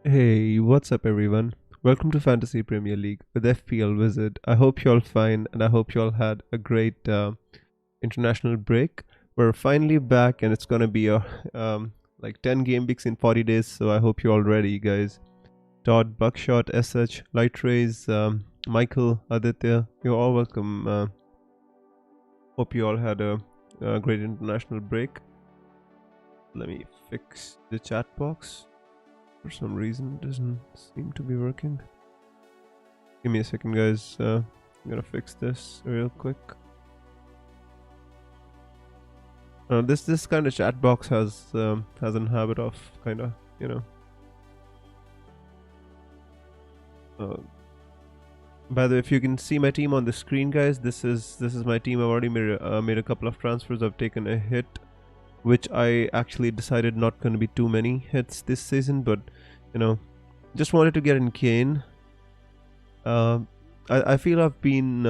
Hey, what's up everyone? Welcome to Fantasy Premier League with FPL Wizard. I hope you all fine and I hope you all had a great international break. We're finally back and it's gonna be a like 10 game weeks in 40 days, so I hope you're all ready, guys. Todd, Buckshot, SH, Light Rays, Michael, Aditya, you're all welcome. Hope you all had a great international break. Let me fix the chat box. For some reason it doesn't seem to be working. Give me a second, guys. I'm gonna fix this real quick. This kind of chat box has an habit of kind of, you know. By the way, if you can see my team on the screen, guys, this is my team. I've already made a couple of transfers. I've taken a hit, which I actually decided not going to be too many hits this season, but you know, just wanted to get in Kane. I feel I've been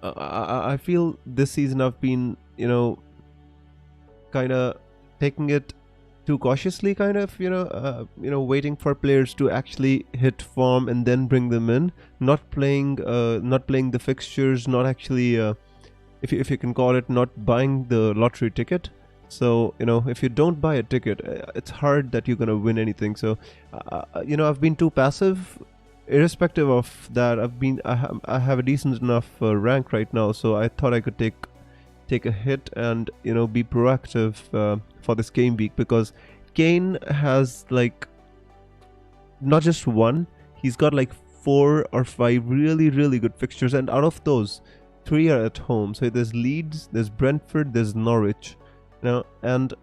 I feel this season I've been, you know, kind of taking it too cautiously, kind of, waiting for players to actually hit form and then bring them in, not playing the fixtures, not actually if you can call it, not buying the lottery ticket. So if you don't buy a ticket, it's hard that you're gonna win anything. So I've been too passive. Irrespective of that, I have a decent enough rank right now, so I thought I could take a hit and be proactive for this game week, because Kane has like not just one, he's got like 4 or 5 really good fixtures, and out of those 3 are at home. So there's Leeds, there's Brentford, there's Norwich. And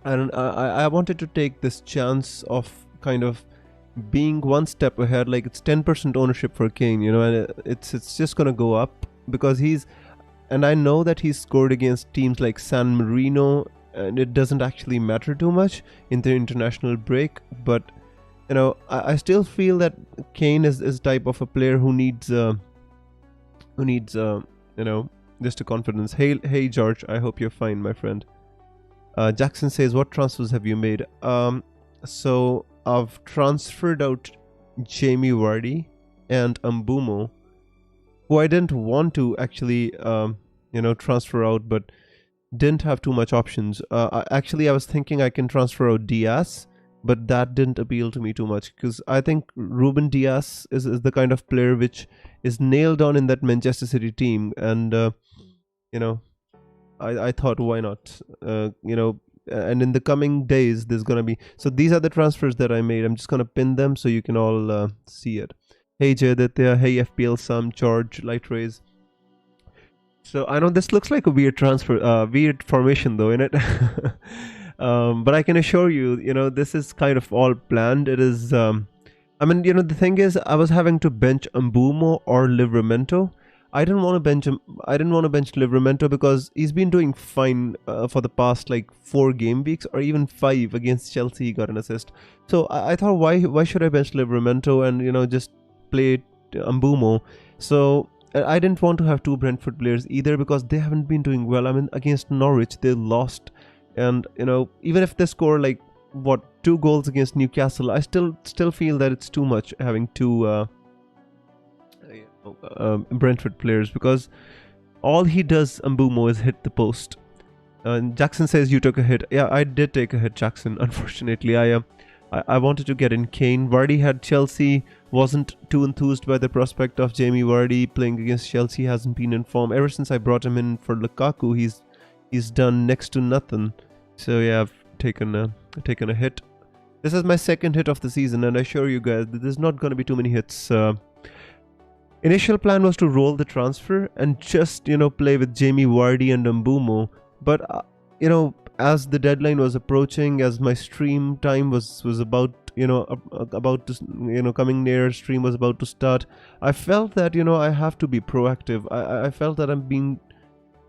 I wanted to take this chance of kind of being one step ahead. Like, it's 10% ownership for Kane, and it's just gonna go up because and I know that he's scored against teams like San Marino, and it doesn't actually matter too much in the international break. But I still feel that Kane is type of a player who needs just a confidence. Hey George, I hope you're fine, my friend. Jackson says, what transfers have you made? So I've transferred out Jamie Vardy and Mbumo, who I didn't want to actually transfer out, but didn't have too much options. I was thinking I can transfer out Diaz, but that didn't appeal to me too much, because I think Ruben Diaz is the kind of player which is nailed on in that Manchester City team, and I thought, why not? And in the coming days, there's gonna be. So these are the transfers that I made. I'm just gonna pin them so you can all see it. Hey Jayaditya, hey FPL Sam, George, Light Rays. So I know this looks like a weird transfer, weird formation though, in it. But I can assure you, this is kind of all planned. It is. The thing is, I was having to bench Mbumo or Livramento. I didn't want to bench him. I didn't want to bench Livramento because he's been doing fine for the past like 4 game weeks, or even 5 against Chelsea. He got an assist. So I thought, why should I bench Livramento and just play Mbumo? So I didn't want to have 2 Brentford players either, because they haven't been doing well. I mean, against Norwich they lost, and even if they score like 2 goals against Newcastle, I still feel that it's too much having 2 Brentford players, because all he does, Mbumo, is hit the post. And Jackson says you took a hit. Yeah, I did take a hit, Jackson. Unfortunately, I wanted to get in Kane. Vardy had Chelsea. Wasn't too enthused by the prospect of Jamie Vardy playing against Chelsea. Hasn't been in form ever since I brought him in for Lukaku. He's done next to nothing. So yeah, I've taken a hit. This is my 2nd hit of the season, and I assure you guys that there's not going to be too many hits. Initial plan was to roll the transfer and just play with Jamie Vardy and Mbumo, but as the deadline was approaching, as my stream time was about about to coming near, stream was about to start, I felt that I have to be proactive. I felt that I'm being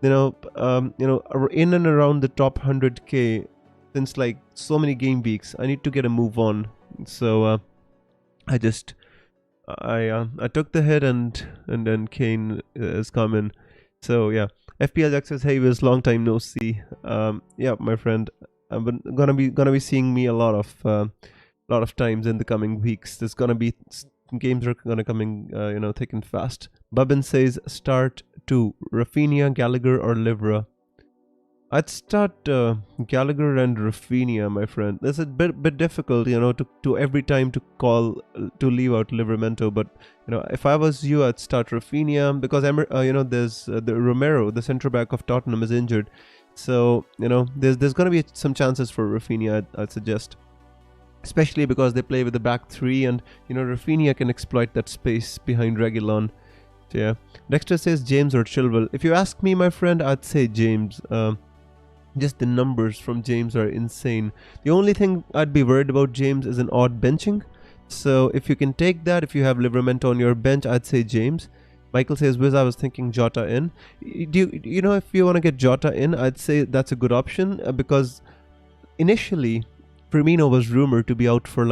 in and around the top 100k since like so many game weeks. I need to get a move on. So I took the hit, and then Kane is coming. So yeah, FPL Jack says, hey Wiz, long time no see. Yeah, my friend, I'm gonna be seeing me a lot lot of times in the coming weeks. There's gonna be games are gonna coming, thick and fast. Bubin says start to Rafinha, Gallagher, or Livra. I'd start Gallagher and Rafinha, my friend. It's a bit difficult, to every time to call to leave out Livramento. But if I was you, I'd start Rafinha because there's the Romero, the centre back of Tottenham, is injured. So there's gonna be some chances for Rafinha. I'd suggest, especially because they play with the back three, and Rafinha can exploit that space behind Reguilon. So yeah. Dexter says James or Chilwell. If you ask me, my friend, I'd say James. Just the numbers from James are insane. The only thing I'd be worried about James is an odd benching. So if you can take that, if you have Livramento on your bench, I'd say James. Michael says, Wiz, I was thinking Jota in. If you want to get Jota in, I'd say that's a good option because initially Firmino was rumored to be out for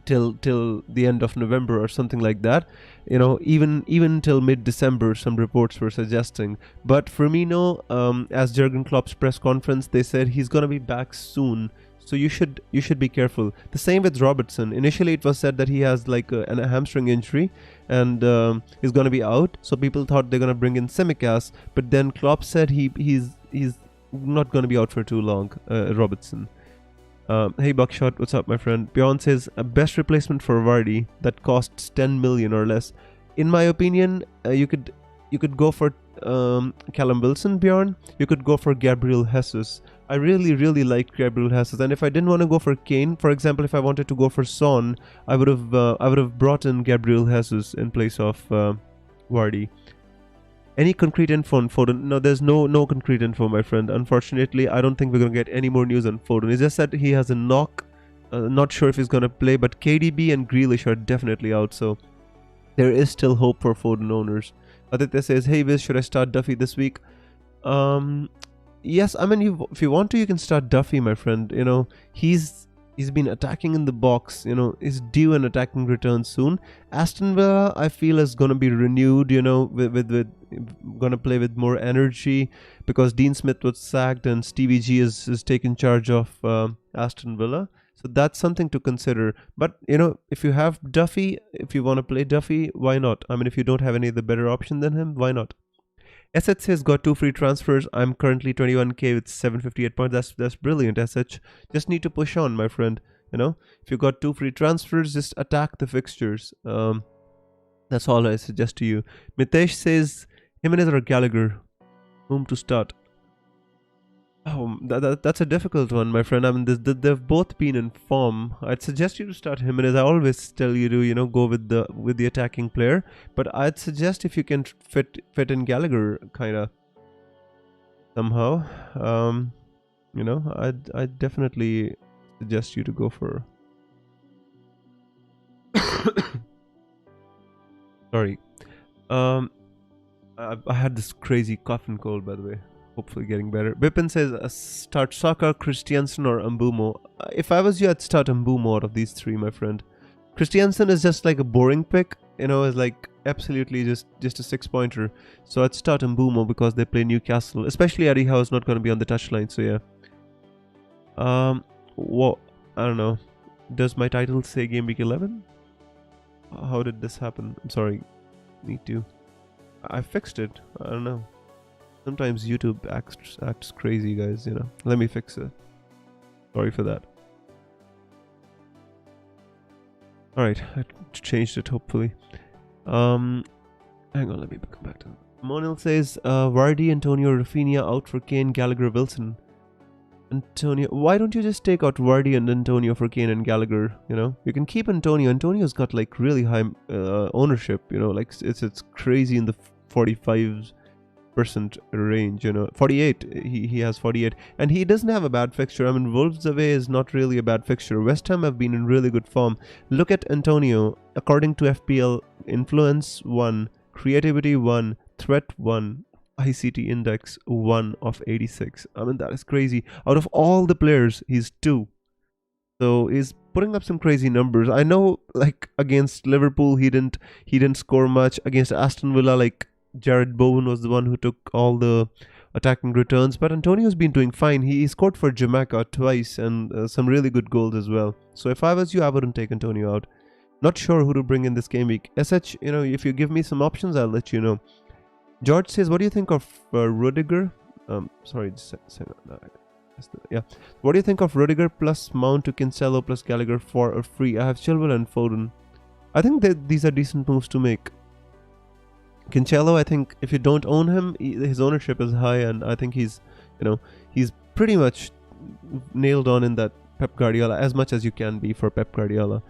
till the end of November or something like that. Even till mid-December, some reports were suggesting. But Firmino, as Jurgen Klopp's press conference, they said he's gonna be back soon. So you should be careful. The same with Robertson. Initially, it was said that he has a hamstring injury and he's gonna be out. So people thought they're gonna bring in Tsimikas, but then Klopp said he's not gonna be out for too long. Robertson. Hey Buckshot, what's up, my friend? Bjorn says a best replacement for Vardy that costs 10 million or less. In my opinion, you could go for Callum Wilson, Bjorn. You could go for Gabriel Jesus. I really like Gabriel Jesus, and if I didn't want to go for Kane, for example, if I wanted to go for Son, I would have brought in Gabriel Jesus in place of Vardy. Any concrete info on Foden? No, there's no concrete info, my friend. Unfortunately, I don't think we're going to get any more news on Foden. It's just that he has a knock. Not sure if he's going to play, but KDB and Grealish are definitely out, so there is still hope for Foden owners. Aditya says, hey Viz, should I start Duffy this week? Yes, I mean, if you want to, you can start Duffy, my friend. He's been attacking in the box, is due an attacking return soon. Aston Villa, I feel, is going to be renewed, with going to play with more energy because Dean Smith was sacked and Stevie G is taking charge of Aston Villa. So that's something to consider. But, if you have Duffy, if you want to play Duffy, why not? I mean, if you don't have any other better option than him, why not? SH says got 2 free transfers. I'm currently 21k with 758 points. That's brilliant, SH. Just need to push on, my friend. If you got 2 free transfers, just attack the fixtures. That's all I suggest to you. Mitesh says Jimenez or Gallagher, whom to start? Oh, that's a difficult one, my friend. I mean, they've both been in form. I'd suggest you to start Jimenez. I always tell you to, go with the attacking player. But I'd suggest if you can fit in Gallagher, kind of somehow. I'd definitely suggest you to go for. Sorry. I had this crazy cough and cold, by the way. Hopefully getting better. Bipin says start Saka, Christiansen or Mbumo. If I was you, I'd start Mbumo out of these three, my friend. Christiansen is just like a boring pick, is like absolutely just a 6-pointer. So I'd start Mbumo because they play Newcastle, especially Eddie Howe is not going to be on the touchline. So yeah. What? I don't know. Does my title say Game Week 11? How did this happen? I'm sorry. Need to. I fixed it. I don't know. Sometimes YouTube acts crazy, guys, Let me fix it. Sorry for that. Alright, I changed it, hopefully. Hang on, let me come back to it. Monil says, Vardy, Antonio, Rafinha out for Kane, Gallagher, Wilson. Antonio, why don't you just take out Vardy and Antonio for Kane and Gallagher, You can keep Antonio. Antonio's got, really high ownership, it's crazy in the 45% range, 48. He has 48, and he doesn't have a bad fixture. I mean, Wolves away is not really a bad fixture. West Ham have been in really good form. Look at Antonio. According to FPL, influence 1, creativity 1, threat 1, ICT index 1 of 86. I mean, that is crazy. Out of all the players, he's 2. So he's putting up some crazy numbers. I know, against Liverpool, he didn't score much. Against Aston Villa, Jared Bowen was the one who took all the attacking returns. But Antonio's been doing fine. He scored for Jamaica twice and some really good goals as well. So if I was you, I wouldn't take Antonio out. Not sure who to bring in this game week. SH, if you give me some options, I'll let you know. George says, what do you think of Rudiger? Sorry, yeah. What do you think of Rudiger plus Mount to Cancelo plus Gallagher for a free? I have Chilwell and Foden. I think that these are decent moves to make. Cancelo, I think if you don't own him, his ownership is high, and I think he's pretty much nailed on in that Pep Guardiola as much as you can be for Pep Guardiola.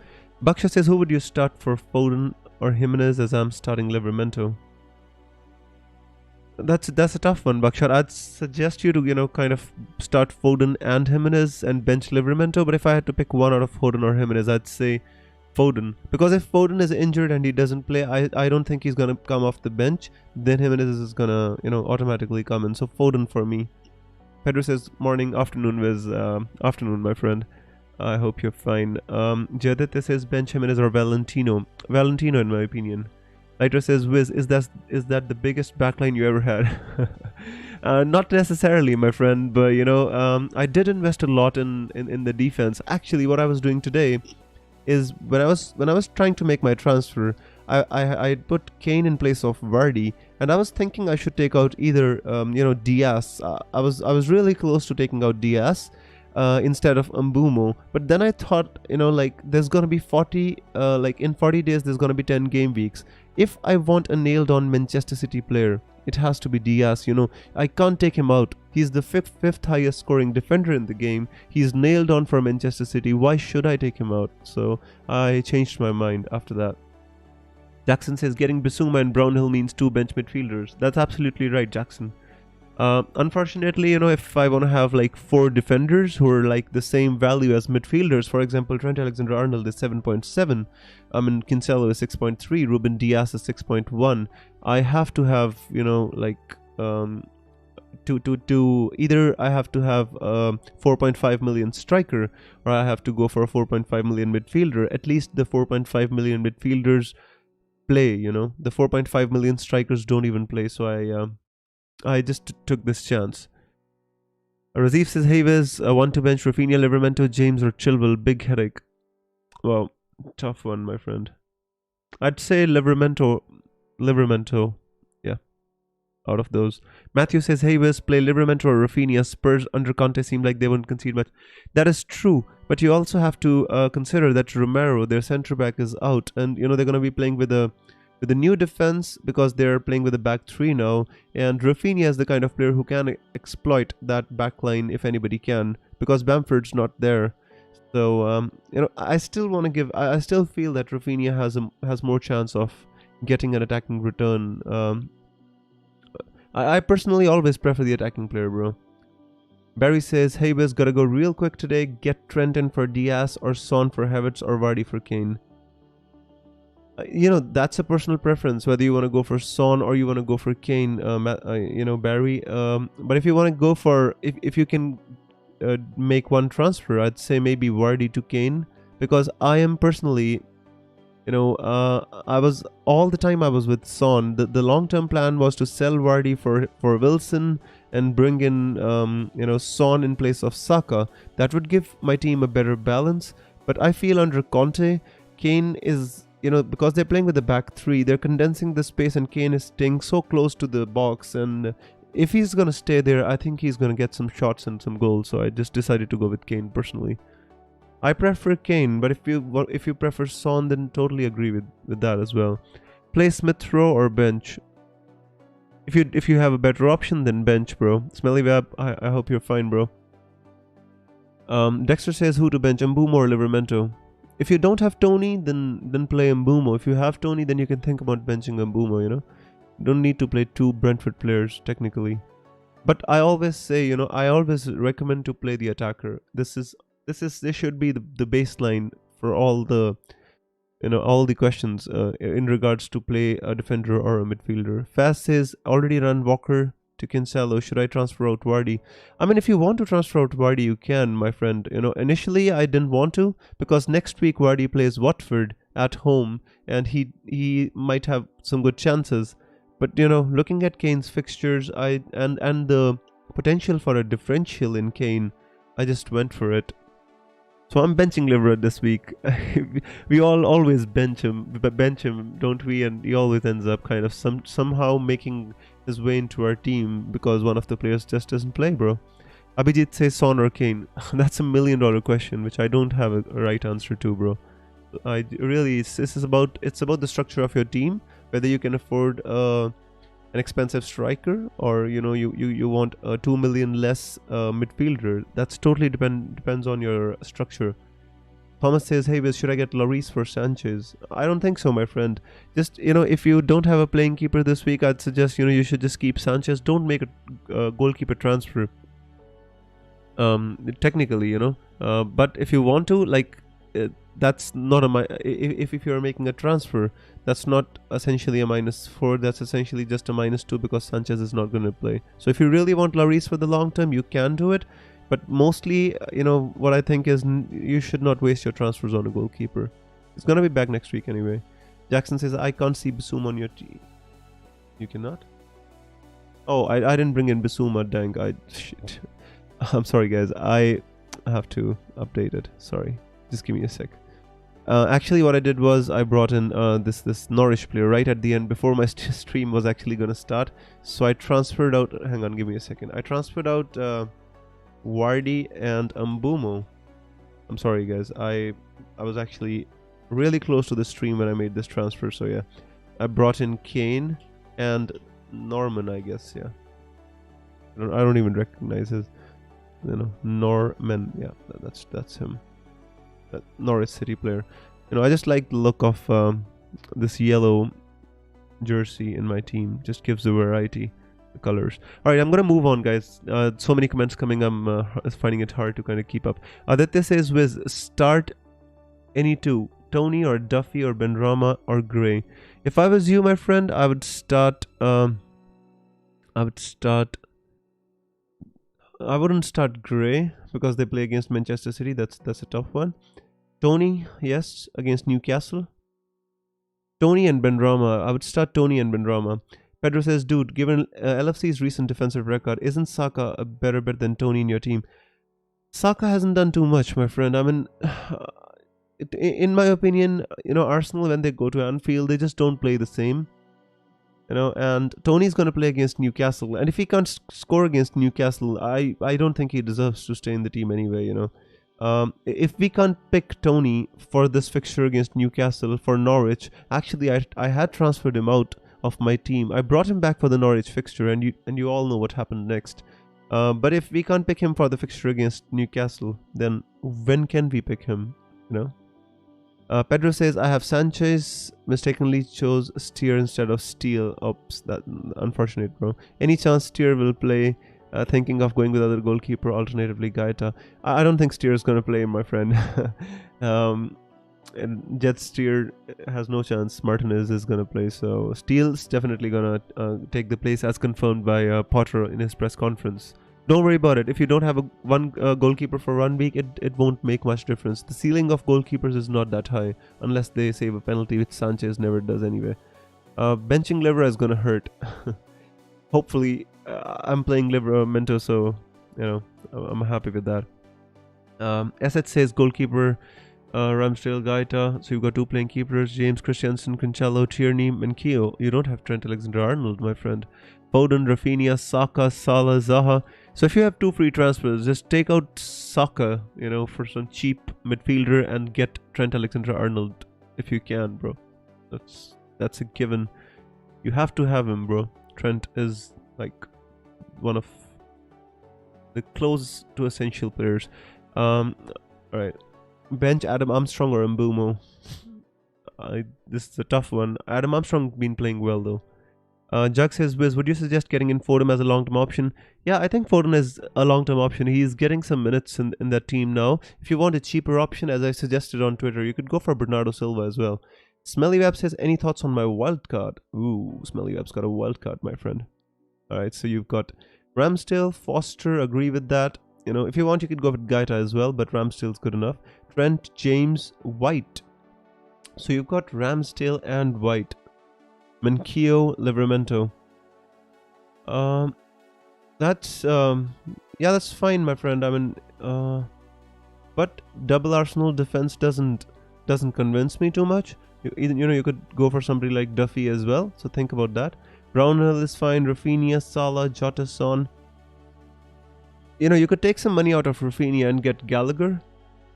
Baksha says, who would you start for Foden or Jimenez, as I'm starting Livramento? That's a tough one, Baksha. I'd suggest you to kind of start Foden and Jimenez and bench Livramento. But if I had to pick one out of Foden or Jimenez, I'd say Foden, because if Foden is injured and he doesn't play, I don't think he's gonna come off the bench. Then Jimenez is gonna automatically come in. So Foden for me. Pedro says morning, afternoon was afternoon, my friend. I hope you're fine. Jaditya says bench Jimenez or Valentino. Valentino, in my opinion. Lighter says, Wiz, is that the biggest backline you ever had? Not necessarily, my friend, but I did invest a lot in the defense. Actually, what I was doing today is when I was trying to make my transfer, I put Kane in place of Vardy, and I was thinking I should take out either Diaz. I was really close to taking out Diaz instead of Mbumo, but then I thought there's gonna be 40 in 40 days there's gonna be 10 game weeks. If I want a nailed on Manchester City player, it has to be Diaz. I can't take him out. He's the fifth highest scoring defender in the game. He's nailed on for Manchester City. Why should I take him out? So I changed my mind after that. Jackson says getting Bissouma and Brownhill means 2 bench midfielders. That's absolutely right, Jackson. Unfortunately, if I want to have 4 defenders who are the same value as midfielders, for example, Trent Alexander-Arnold is 7.7, Cancelo is 6.3, Ruben Diaz is 6.1. I have to have, either I have to have a 4.5 million striker, or I have to go for a 4.5 million midfielder. At least the 4.5 million midfielders play, the 4.5 million strikers don't even play, so I just took this chance. Razif says, hey Wiz, want to bench Rafinha, Livramento, James or Chilwell? Big headache. Well, tough one, my friend. I'd say Livramento, yeah, out of those. Matthew says, hey Wiz, play Livramento or Rafinha. Spurs under Conte seem like they won't concede much. That is true, but you also have to consider that Romero, their centre-back, is out, and they're going to be playing with a new defense because they're playing with a back 3 now, and Rafinha is the kind of player who can exploit that back line if anybody can, because Bamford's not there. So I still want to give. I still feel that Rafinha has more chance of getting an attacking return. I personally always prefer the attacking player, bro. Barry says, hey Wiz, gotta go real quick today. Get Trent in for Diaz or Son for Havertz or Vardy for Kane. That's a personal preference, whether you want to go for Son or you want to go for Kane, Barry. But if you want to go for, if you can make one transfer, I'd say maybe Vardy to Kane, because I am personally, I was all the time I was with Son. The long-term plan was to sell Vardy for Wilson and bring in, Son in place of Saka. That would give my team a better balance. But I feel under Conte, Kane is, because they're playing with the back 3, they're condensing the space, and Kane is staying so close to the box, and if he's gonna stay there, I think he's gonna get some shots and some goals. So I just decided to go with Kane personally. I prefer Kane, but if you prefer Son, then totally agree with that as well. Play Smith Rowe or bench. If you have a better option, then bench, bro. Smelly Web, I hope you're fine, bro. Dexter says who to bench, Mbumo or Livramento. If you don't have Tony, then play Mbumo. If you have Tony, then you can think about benching Mbumo, You don't need to play 2 Brentford players, technically. But I always say, I always recommend to play the attacker. This should be the baseline for all the, all the questions in regards to play a defender or a midfielder. Fast says, already run Walker to Cancelo. Should I transfer out Vardy? I mean, if you want to transfer out Vardy, you can, my friend. Initially I didn't want to, because next week Vardy plays Watford at home, and he might have some good chances. But looking at Kane's fixtures, and the potential for a differential in Kane, I just went for it. So I'm benching Liverpool this week. We all always bench him, don't we? And he always ends up kind of somehow making his way into our team because one of the players just doesn't play, bro. Abhijit says Son or Kane. That's $1 million question, which I don't have a right answer to, bro. It's about the structure of your team, whether you can afford an expensive striker or you want a 2 million less midfielder. That's totally depends on your structure. Thomas says, hey Wiz, should I get Lloris for Sanchez? I don't think so, my friend. Just if you don't have a playing keeper this week, I'd suggest you should just keep Sanchez. Don't make a goalkeeper transfer, technically, but if you want to, that's not if you're making a transfer, that's not essentially a -4, that's essentially just a -2 because Sanchez is not going to play. So if you really want Lloris for the long term, you can do it, but mostly, what I think is you should not waste your transfers on a goalkeeper. It's going to be back next week anyway. Jackson says, I can't see Basum on your team. You cannot? Oh, I didn't bring in Basuma, dang. Shit. I'm sorry, guys. I have to update it. Sorry. Just give me a sec. Actually, what I did was I brought in this Norwich player right at the end before my stream was actually going to start. So I transferred out... Hang on, give me a second. I transferred out Wardy and Mbumo. I'm sorry, guys. I was actually really close to the stream when I made this transfer. So, yeah. I brought in Kane and Norman, I guess. Yeah. I don't even recognize his... Norman. Yeah, that's him. That Norwich City player. I just like the look of this yellow jersey in my team. Just gives the variety, the colors. Alright, I'm gonna move on, guys. So many comments coming. I'm finding it hard to kind of keep up. Aditya says, Wiz, start any two, Tony or Duffy or Benrahma or Gray. If I was you, my friend, I would start I wouldn't start Gray because they play against Manchester City. That's a tough one. Tony, yes, against Newcastle. Tony and Benrahma. I would start Tony and Benrahma. Pedro says, dude, given LFC's recent defensive record, isn't Saka a better bet than Tony in your team? Saka hasn't done too much, my friend. I mean, in my opinion, Arsenal, when they go to Anfield, they just don't play the same. And Tony's going to play against Newcastle. And if he can't score against Newcastle, I don't think he deserves to stay in the team anyway, If we can't pick Tony for this fixture against Newcastle for Norwich, actually, I had transferred him out of my team. I brought him back for the Norwich fixture, and you all know what happened next. But if we can't pick him for the fixture against Newcastle, then when can we pick him, Pedro says, I have Sanchez, mistakenly chose Steer instead of Steele. Oops, that unfortunate, bro. Any chance Steer will play? Thinking of going with other goalkeeper, alternatively Gaeta. I don't think Steer is going to play, my friend. And Jet Steer has no chance. Martinez is going to play, so Steele's definitely going to take the place as confirmed by Potter in his press conference. Don't worry about it. If you don't have one goalkeeper for 1 week, it won't make much difference. The ceiling of goalkeepers is not that high unless they save a penalty, which Sanchez never does anyway. Benching Livra is going to hurt. Hopefully, I'm playing Livramento, so I'm happy with that. Asset says goalkeeper Ramsdale, Gaeta. So you've got two playing keepers: James, Christensen, Cancelo, Tierney, and Keogh. You don't have Trent Alexander-Arnold, my friend. Foden, Rafinha, Saka, Salah, Zaha. So if you have two free transfers, just take out Saka, for some cheap midfielder and get Trent Alexander-Arnold if you can, bro. That's a given. You have to have him, bro. Trent is like one of the close to essential players. Alright. Bench Adam Armstrong or Mbumo? This is a tough one. Adam Armstrong been playing well though. Jug says, Wiz, would you suggest getting in Foden as a long-term option? Yeah, I think Foden is a long-term option. He's getting some minutes in that team now. If you want a cheaper option, as I suggested on Twitter, you could go for Bernardo Silva as well. Smelly Web says, any thoughts on my wildcard? Ooh, Smelly Web's got a wildcard, my friend. Alright, so you've got Ramsdale, Foster, agree with that. If you want, you could go with Gaeta as well, but Ramsdale's good enough. Trent, James, White. So you've got Ramsdale and White. Kyzioh, Livramento. Um, that's yeah, that's fine, my friend. I mean, but double Arsenal defense doesn't convince me too much. You could go for somebody like Duffy as well. So think about that. Brownhill is fine. Rafinha, Salah, Jota, Son. You could take some money out of Rafinha and get Gallagher.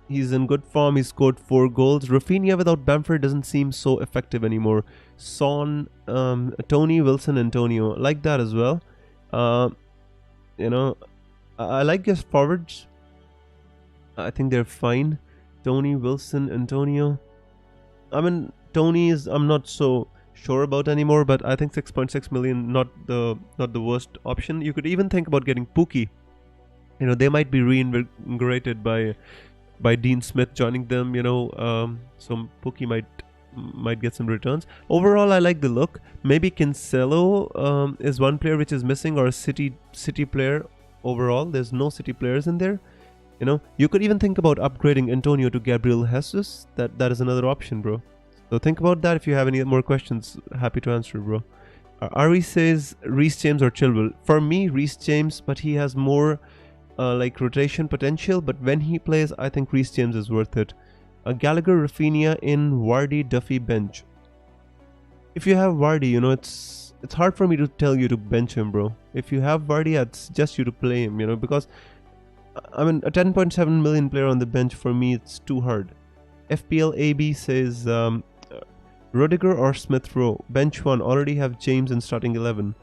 He's in good form. He scored 4 goals. Rafinha without Bamford doesn't seem so effective anymore. Son, Tony, Wilson, Antonio. Like that as well. You know, I like his forwards. I think they're fine. Tony, Wilson, Antonio. I mean, I'm not so sure about anymore, but I think 6.6 million not the worst option. You could even think about getting Pookie. They might be reinvigorated by Dean Smith joining them. So Pookie might get some returns. Overall, I like the look. Maybe Cancelo is one player which is missing, or a City player. Overall, there's no City players in there. You could even think about upgrading Antonio to Gabriel Jesus. That is another option, bro. So think about that. If you have any more questions, happy to answer, bro. Ari says Reece James or Chilwell. For me, Reece James, but he has more like rotation potential. But when he plays, I think Reece James is worth it. Gallagher, Rafinha in Vardy, Duffy bench. If you have Vardy, it's hard for me to tell you to bench him, bro. If you have Vardy, I'd suggest you to play him, because I mean, a 10.7 million player on the bench, for me, it's too hard. FPL AB says Rudiger or Smith Rowe. Bench 1, already have James in starting 11.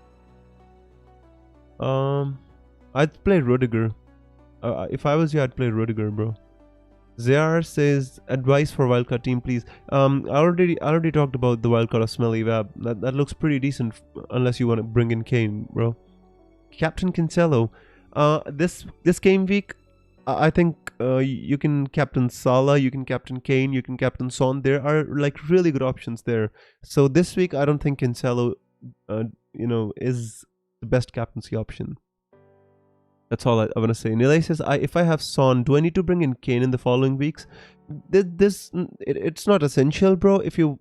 I'd play Rudiger. If I was you, I'd play Rudiger, bro. Zayar says advice for wildcard team, please. I already talked about the wildcard of Smelly Wab. That looks pretty decent, unless you want to bring in Kane, bro. Captain Cancelo. This game week, I think you can captain Salah, you can captain Kane, you can captain Son. There are like really good options there. So this week, I don't think Cancelo, is the best captaincy option. That's all I want to say. Nilay says, if I have Son, do I need to bring in Kane in the following weeks? It's not essential, bro. If you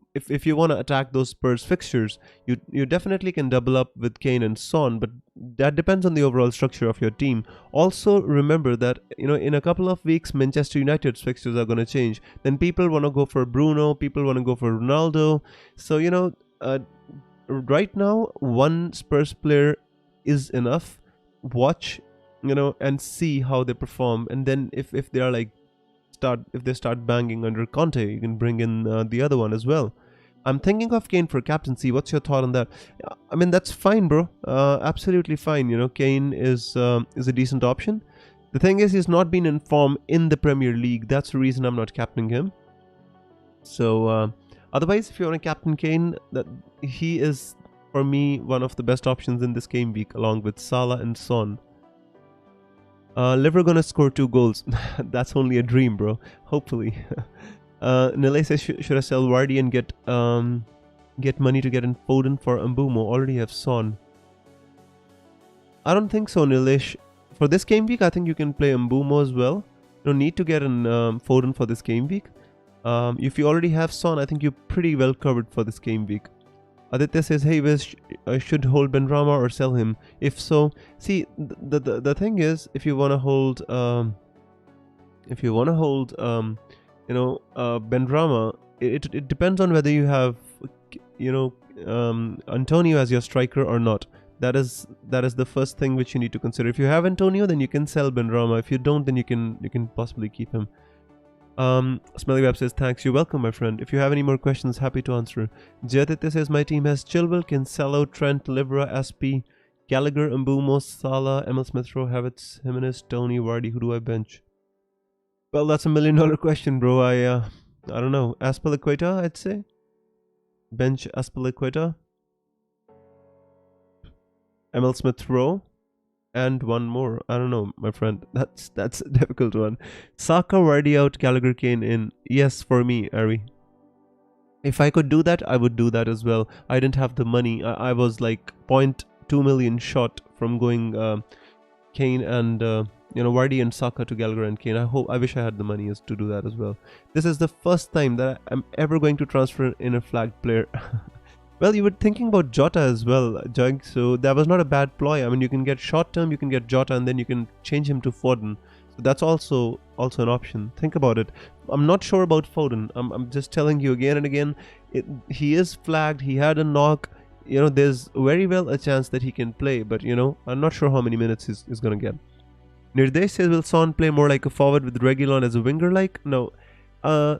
want to attack those Spurs fixtures, you definitely can double up with Kane and Son, but that depends on the overall structure of your team. Also, remember that in a couple of weeks, Manchester United's fixtures are going to change. Then people want to go for Bruno, people want to go for Ronaldo. So right now, one Spurs player is enough. Watch, and see how they perform, and then if they are like if they start banging under Conte, you can bring in the other one as well. I'm thinking of Kane for captaincy. What's your thought on that? I mean, that's fine, bro. Absolutely fine. Kane is a decent option. The thing is, he's not been in form in the Premier League. That's the reason I'm not captaining him. So otherwise, if you want to captain Kane, that he is, for me, one of the best options in this game week, along with Salah and Son. Liver gonna score 2 goals. That's only a dream, bro. Hopefully. Nile says, should I sell Vardy and get money to get in Foden for Mbumo? Already have Son. I don't think so, Nilesh. For this game week, I think you can play Mbumo as well. You don't need to get in Foden for this game week. If you already have Son, I think you're pretty well covered for this game week. Aditya says, hey Wiz, I should hold Benrahma or sell him. If so, see, the thing is, if you want to hold Benrahma, it depends on whether you have Antonio as your striker or not. That is the first thing which you need to consider. If you have Antonio, then you can sell Benrahma. If you don't, then you can possibly keep him. Smelly Web says, thanks, you're welcome, my friend. If you have any more questions, happy to answer. Jayaditya says, my team has Chilwell, Cancelo, Trent, Livra, SP, Gallagher, Mbumo, Salah, Emil Smith Rowe, Havertz, Jimenez, Tony, Vardy. Who do I bench? Well, that's $1 million question, bro. I don't know. Aspilicueta, I'd say. Bench Aspilicueta. Emil Smith Rowe. And one more. I don't know, my friend. That's a difficult one. Saka, Vardy out, Gallagher, Kane in. Yes, for me, Ari. If I could do that, I would do that as well. I didn't have the money. I was like 0.2 million short from going Kane and Vardy and Saka to Gallagher and Kane. I wish I had the money to do that as well. This is the first time that I'm ever going to transfer in a flagged player. Well, you were thinking about Jota as well, Jug. So that was not a bad ploy. I mean, you can get short term, you can get Jota, and then you can change him to Foden. So that's also an option. Think about it. I'm not sure about Foden. I'm just telling you again and again. He is flagged. He had a knock. There's very well a chance that he can play, but I'm not sure how many minutes he's gonna get. Nirdesh says, will Son play more like a forward with Reguilon as a winger? Like no. Uh,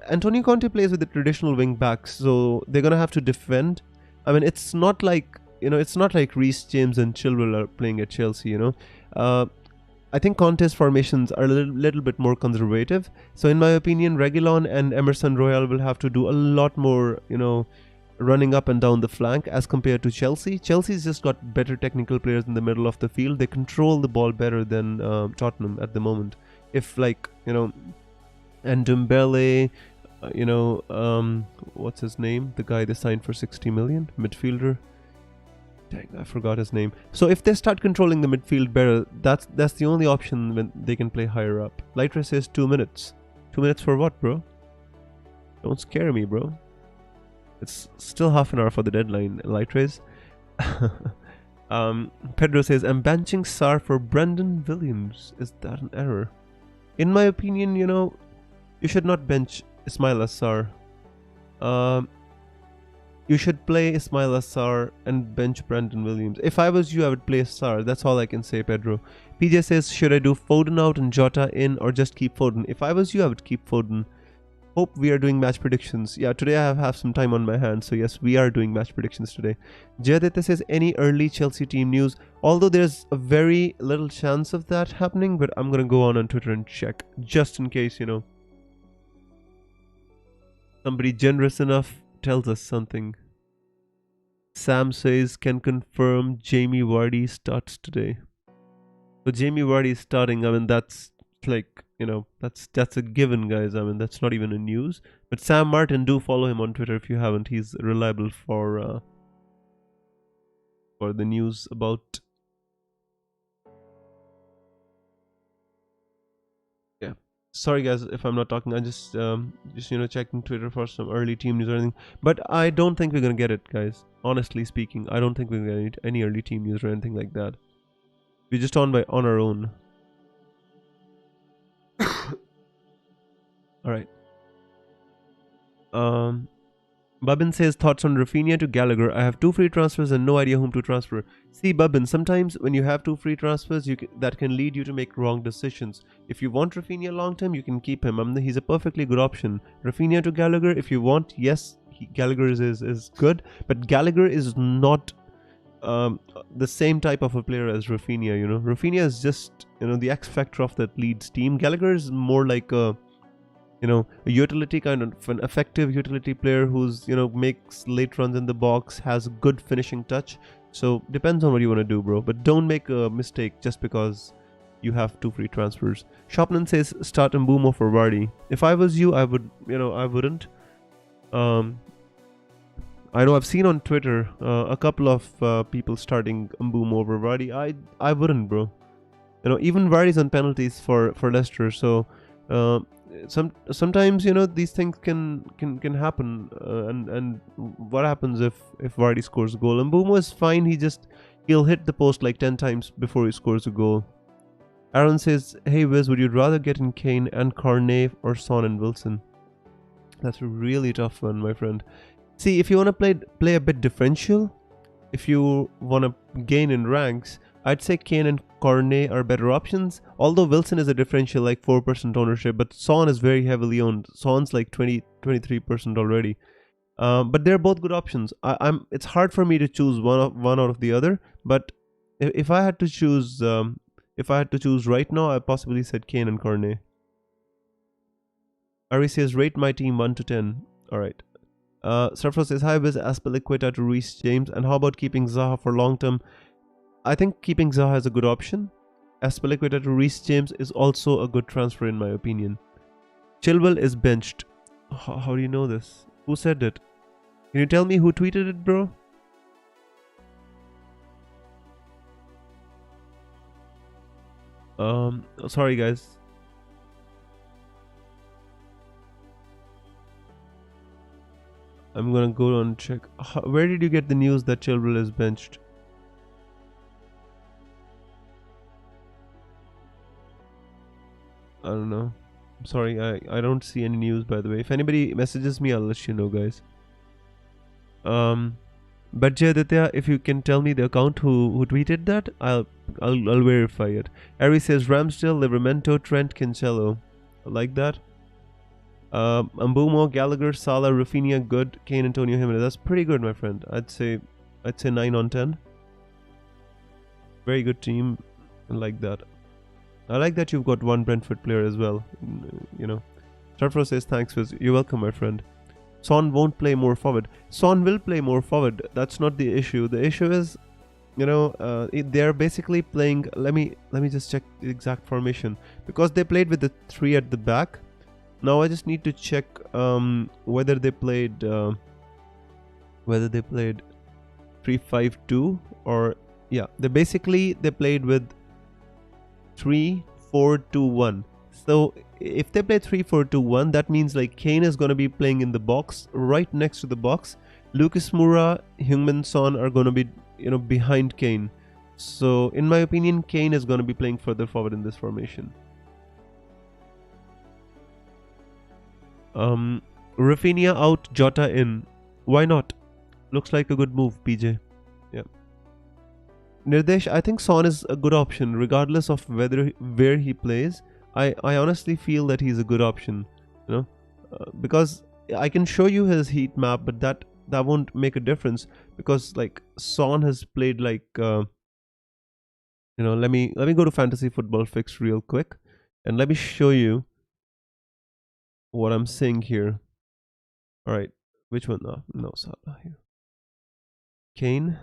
Antonio Conte plays with the traditional wing backs, so they're gonna have to defend. I mean, it's not like Reece James and Chilwell are playing at Chelsea. I think Conte's formations are a little bit more conservative. So in my opinion, Reguilon and Emerson Royal will have to do a lot more, running up and down the flank as compared to Chelsea. Chelsea's just got better technical players in the middle of the field. They control the ball better than Tottenham at the moment. If and Dembele, what's his name? The guy they signed for 60 million, midfielder. Dang, I forgot his name. So if they start controlling the midfield better, that's the only option when they can play higher up. Lightra says 2 minutes. 2 minutes for what, bro? Don't scare me, bro. It's still half an hour for the deadline, Lightrace. Pedro says, I'm benching Sar for Brendan Williams. Is that an error? In my opinion, you should not bench Ismail Assar. You should play Ismail Assar and bench Brandon Williams. If I was you, I would play Assar. That's all I can say, Pedro. PJ says, should I do Foden out and Jota in or just keep Foden? If I was you, I would keep Foden. Hope we are doing match predictions. Yeah, today I have some time on my hands. So yes, we are doing match predictions today. Jayaditya says, any early Chelsea team news? Although there's a very little chance of that happening, but I'm going to go on Twitter and check. Just in case, somebody generous enough tells us something. Sam says, can confirm Jamie Vardy starts today. So Jamie Vardy is starting. I mean, that's like, that's a given, guys. I mean, that's not even a news. But Sam Martin, do follow him on Twitter if you haven't. He's reliable for the news about. Yeah. Sorry guys if I'm not talking. I just checking Twitter for some early team news or anything. But I don't think we're gonna get it, guys. Honestly speaking, I don't think we're gonna get any early team news or anything like that. We're just on our own. Alright. Babin says, thoughts on Rafinha to Gallagher. I have 2 free transfers and no idea whom to transfer. See, Babin, sometimes when you have 2 free transfers, that can lead you to make wrong decisions. If you want Rafinha long term, you can keep him. He's a perfectly good option. Rafinha to Gallagher, if you want, yes, Gallagher is good, but Gallagher is not the same type of a player as Rafinha. Rafinha is just the X factor of that Leeds team. Gallagher is more like a utility kind of an effective utility player who's makes late runs in the box, has good finishing touch. So depends on what you want to do, bro. But don't make a mistake just because you have 2 free transfers. Shopman says start Mbeumo for Vardy. If I was you, I would. I wouldn't. I know I've seen on Twitter a couple of people starting Mbeumo over Vardy. I wouldn't, bro. Even Vardy's on penalties for Leicester, so. Sometimes these things can happen, and what happens if Vardy scores a goal? And Mbeumo is fine. He'll hit the post like 10 times before he scores a goal. Aaron says, hey Wiz, would you rather get in Kane and Cornet or Son and Wilson? That's a really tough one, my friend. See, if you want to play a bit differential, if you want to gain in ranks, I'd say Kane and Cornet are better options. Although Wilson is a differential like 4% ownership, but Son is very heavily owned. Son's like 23% already. But they're both good options. It's hard for me to choose one out of the other. But if I had to choose, right now, I possibly said Kane and Cornet. Ari says rate my team 1 to 10. All right. Surfer says hi Wiz, Aspilicueta to Reece James, and how about keeping Zaha for long term? I think keeping Zaha is a good option. Aspilicueta to Reece James is also a good transfer in my opinion. Chilwell is benched. How do you know this? Who said it? Can you tell me who tweeted it, bro? Sorry guys. I'm gonna go and check. Where did you get the news that Chilwell is benched? I don't know. I'm sorry, I don't see any news, by the way. If anybody messages me, I'll let you know, guys. But Jayaditya, if you can tell me the account who tweeted that, I'll verify it. Ari says Ramsdale, Livramento, Trent, Cancelo. I like that. Mbumo, Gallagher, Salah, Rafinha, good. Kane, Antonio, Jimenez. That's pretty good, my friend. I'd say 9 on 10. Very good team. I like that. I like that you've got one Brentford player as well. You know. Starfro says thanks, Wiz. You're welcome, my friend. Son won't play more forward. Son will play more forward. That's not the issue. The issue is, you know, they're basically playing. Let me just check the exact formation, because they played with the 3 at the back. Now I just need to check whether they played 3-5-2 or yeah. They played with 3-4-2-1. So if they play 3-4-2-1, that means like Kane is going to be playing in the box right next to the box. Lucas Moura, Heung-min Son are going to be, you know, behind Kane. So in my opinion, Kane is going to be playing further forward in this formation. Rafinha out, Jota in. Why not? Looks like a good move, PJ. Yeah. Nirdesh, I think Son is a good option regardless of where he plays. I honestly feel that he's a good option, you know, because I can show you his heat map, but that won't make a difference, because like Son has played like you know, let me go to Fantasy Football Fix real quick and let me show you what I'm saying here. All right, which one? No, Salah here. Kane.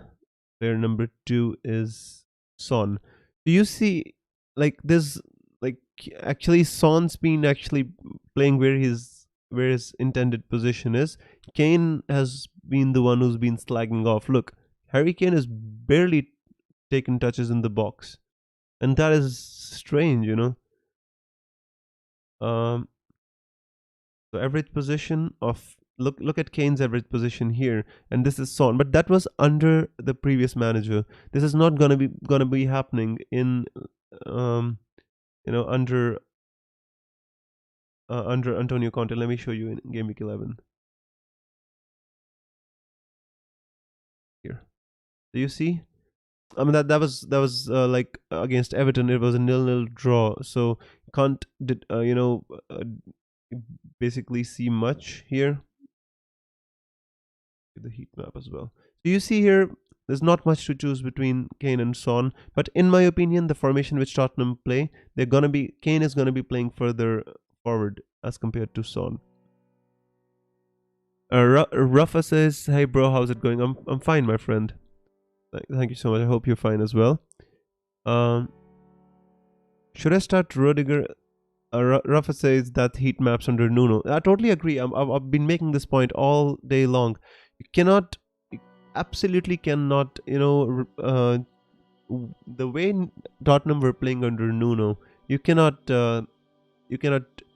Player number 2 is Son. Do you see like this? Like actually, Son's been actually playing where his intended position is. Kane has been the one who's been slagging off. Look, Harry Kane has barely taken touches in the box, and that is strange, you know. So average position of look at Kane's average position here, and this is Son, but that was under the previous manager. This is not gonna be happening in you know, under Antonio Conte. Let me show you in Game Week 11. Here, do you see? I mean that was like against Everton. It was a 0-0 draw, so can't you know, basically see much here. The heat map as well. So you see here, there's not much to choose between Kane and Son, but in my opinion, the formation which Tottenham play, Kane is gonna be playing further forward as compared to Son. Rafa says, "Hey bro, how's it going?" I'm fine, my friend. Thank you so much. I hope you're fine as well. Should I start Rudiger? Rafa says that heat maps under Nuno. I totally agree. I've been making this point all day long. You absolutely cannot, you know, the way Tottenham were playing under Nuno, you cannot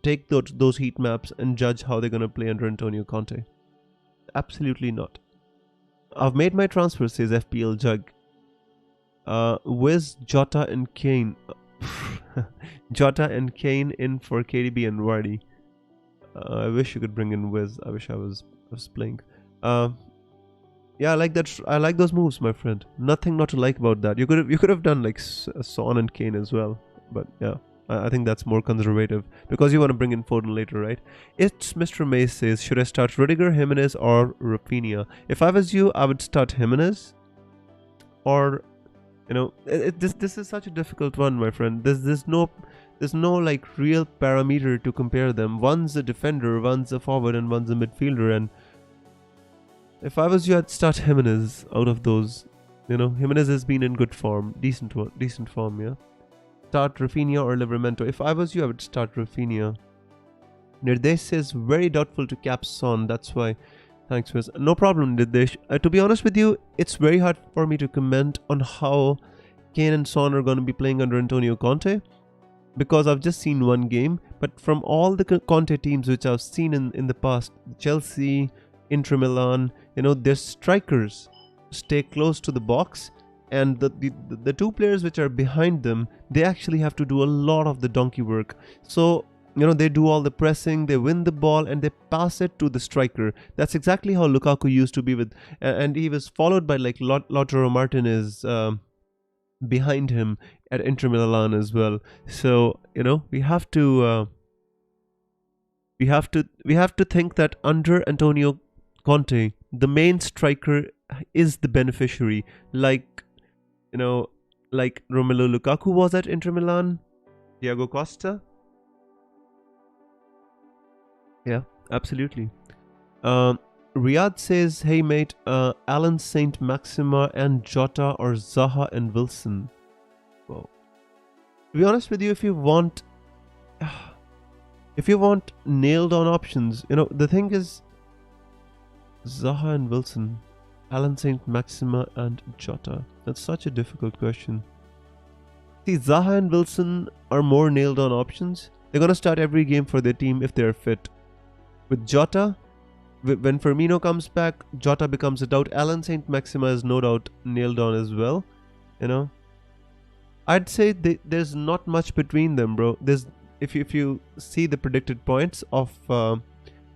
take those heat maps and judge how they're gonna play under Antonio Conte. Absolutely not. I've made my transfer, says FPL Jug. Wiz, Jota and Kane. Jota and Kane in for KDB and Vardy. I wish you could bring in Wiz. I wish I was playing. Yeah, I like that. I like those moves, my friend. Nothing not to like about that. You could have done like Son and Kane as well, but yeah, I think that's more conservative because you want to bring in Foden later, right? It's Mr. May says, should I start Rudiger, Jimenez, or Rafinha? If I was you, I would start Jimenez, or you know, this is such a difficult one, my friend. There's no like real parameter to compare them. One's a defender, one's a forward, and one's a midfielder. And if I was you, I'd start Jimenez out of those. You know, Jimenez has been in good form, decent form, yeah. Start Rafinha or Livramento. If I was you, I would start Rafinha. Nirdesh says very doubtful to cap Son. That's why. Thanks, Wiz. No problem, Nirdesh. To be honest with you, it's very hard for me to comment on how Kane and Son are going to be playing under Antonio Conte, because I've just seen one game. But from all the Conte teams which I've seen in the past, Chelsea, Inter Milan, their strikers stay close to the box, and the two players which are behind them, they actually have to do a lot of the donkey work. So they do all the pressing, they win the ball, and they pass it to the striker. That's exactly how Lukaku used to be with, and he was followed by like Lautaro Martinez behind him at Inter Milan as well. So we have to think that under Antonio Conte, the main striker is the beneficiary, like like Romelu Lukaku was at Inter Milan, Diego Costa. Yeah, absolutely. Riyadh says, "Hey mate, Alan Saint Maxima and Jota or Zaha and Wilson." Well, to be honest with you, if you want nailed on options, the thing is Zaha and Wilson, Alan Saint Maxima and Jota. That's such a difficult question. See, Zaha and Wilson are more nailed on options. They're gonna start every game for their team if they're fit. With Jota, when Firmino comes back, Jota becomes a doubt. Alan Saint Maxima is no doubt nailed on as well. I'd say there's not much between them, bro. If you see the predicted points of